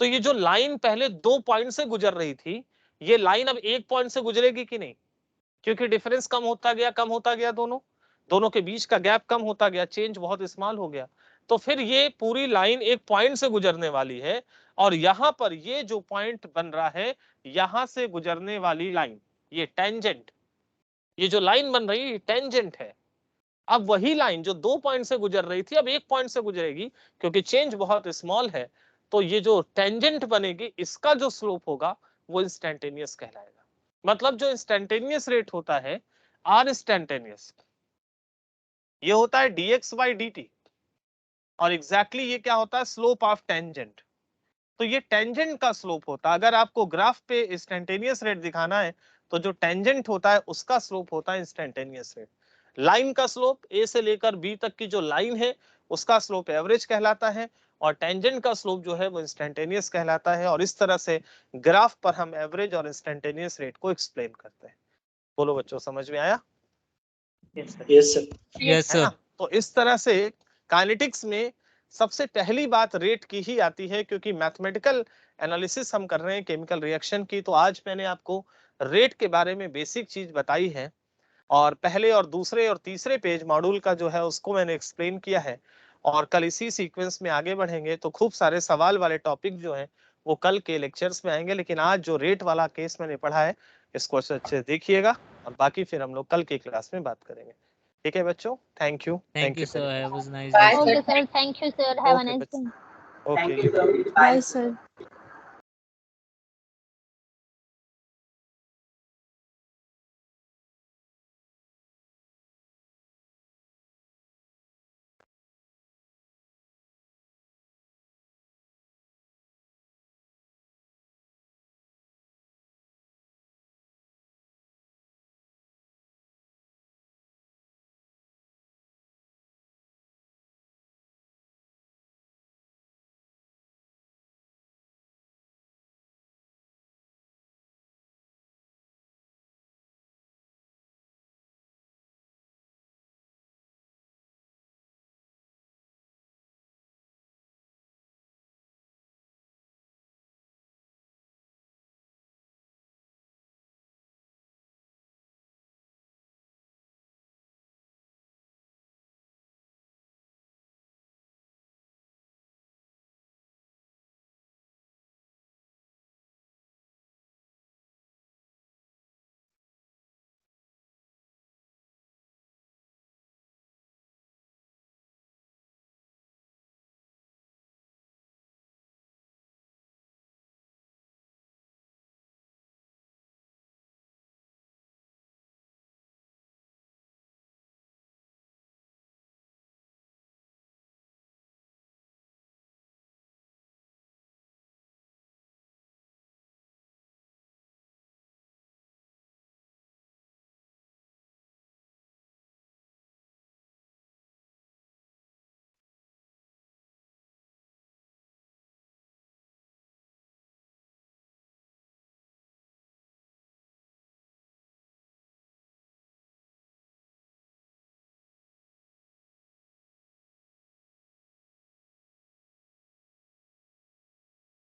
तो ये जो लाइन पहले 2 पॉइंट से गुजर रही थी, ये लाइन अब 1 पॉइंट से गुजरेगी कि नहीं, क्योंकि डिफरेंस कम होता गया, कम होता गया, दोनों के बीच का गैप कम होता गया, चेंज बहुत स्मॉल हो गया। तो फिर ये पूरी लाइन एक पॉइंट से गुजरने वाली है और यहाँ पर ये जो पॉइंट बन रहा है, यहां से गुजरने वाली लाइन, ये टेंजेंट, ये जो लाइन बन रही है टेंजेंट है। अब वही लाइन जो 2 पॉइंट से गुजर रही थी अब 1 पॉइंट से गुजरेगी, क्योंकि चेंज बहुत स्मॉल है। तो ये जो टेंजेंट बनेगी इसका जो स्लोप होगा वो इंस्टेंटेनियस कहलाएगा। मतलब जो इंस्टेंटेनियस रेट होता है आर इंस्टेंटेनियस, ये होता है dx by dt और एग्जैक्टली ये क्या होता है, स्लोप ऑफ टेंजेंट। तो ये टेंजेंट का स्लोप होता है। अगर आपको ग्राफ पे इंस्टेंटेनियस रेट दिखाना है तो जो टेंजेंट होता है उसका स्लोप होता है इंस्टेंटेनियस रेट। लाइन का स्लोप ए से लेकर बी तक की जो लाइन है उसका स्लोप एवरेज कहलाता है और टेंजेंट का स्लोप जो है वो इंस्टेंटेनियस कहलाता है। और इस तरह से ग्राफ पर हम एवरेज और इंस्टेंटेनियस रेट को एक्सप्लेन करते हैं। बोलो बच्चों, समझ में आया? Yes sir. यस है ना? सर। तो इस तरह से काइनेटिक्स में सबसे पहली बात रेट की ही आती है, क्योंकि मैथमेटिकल एनालिसिस हम कर रहे हैं केमिकल रिएक्शन की। तो आज मैंने आपको रेट के बारे में बेसिक चीज बताई है और पहले और दूसरे और तीसरे पेज मॉड्यूल का जो है उसको मैंने एक्सप्लेन किया है और कल इसी सीक्वेंस में आगे बढ़ेंगे। तो खूब सारे सवाल वाले टॉपिक जो है वो कल के लेक्चर्स में आएंगे, लेकिन आज जो रेट वाला केस मैंने पढ़ा है इसको अच्छे से देखिएगा और बाकी फिर हम लोग कल की क्लास में बात करेंगे। ठीक है बच्चों, thank you. Thank you sir, have a nice Bye, day sir. Sir. Sir, thank you sir, have a okay nice day. Okay. Bye, sir.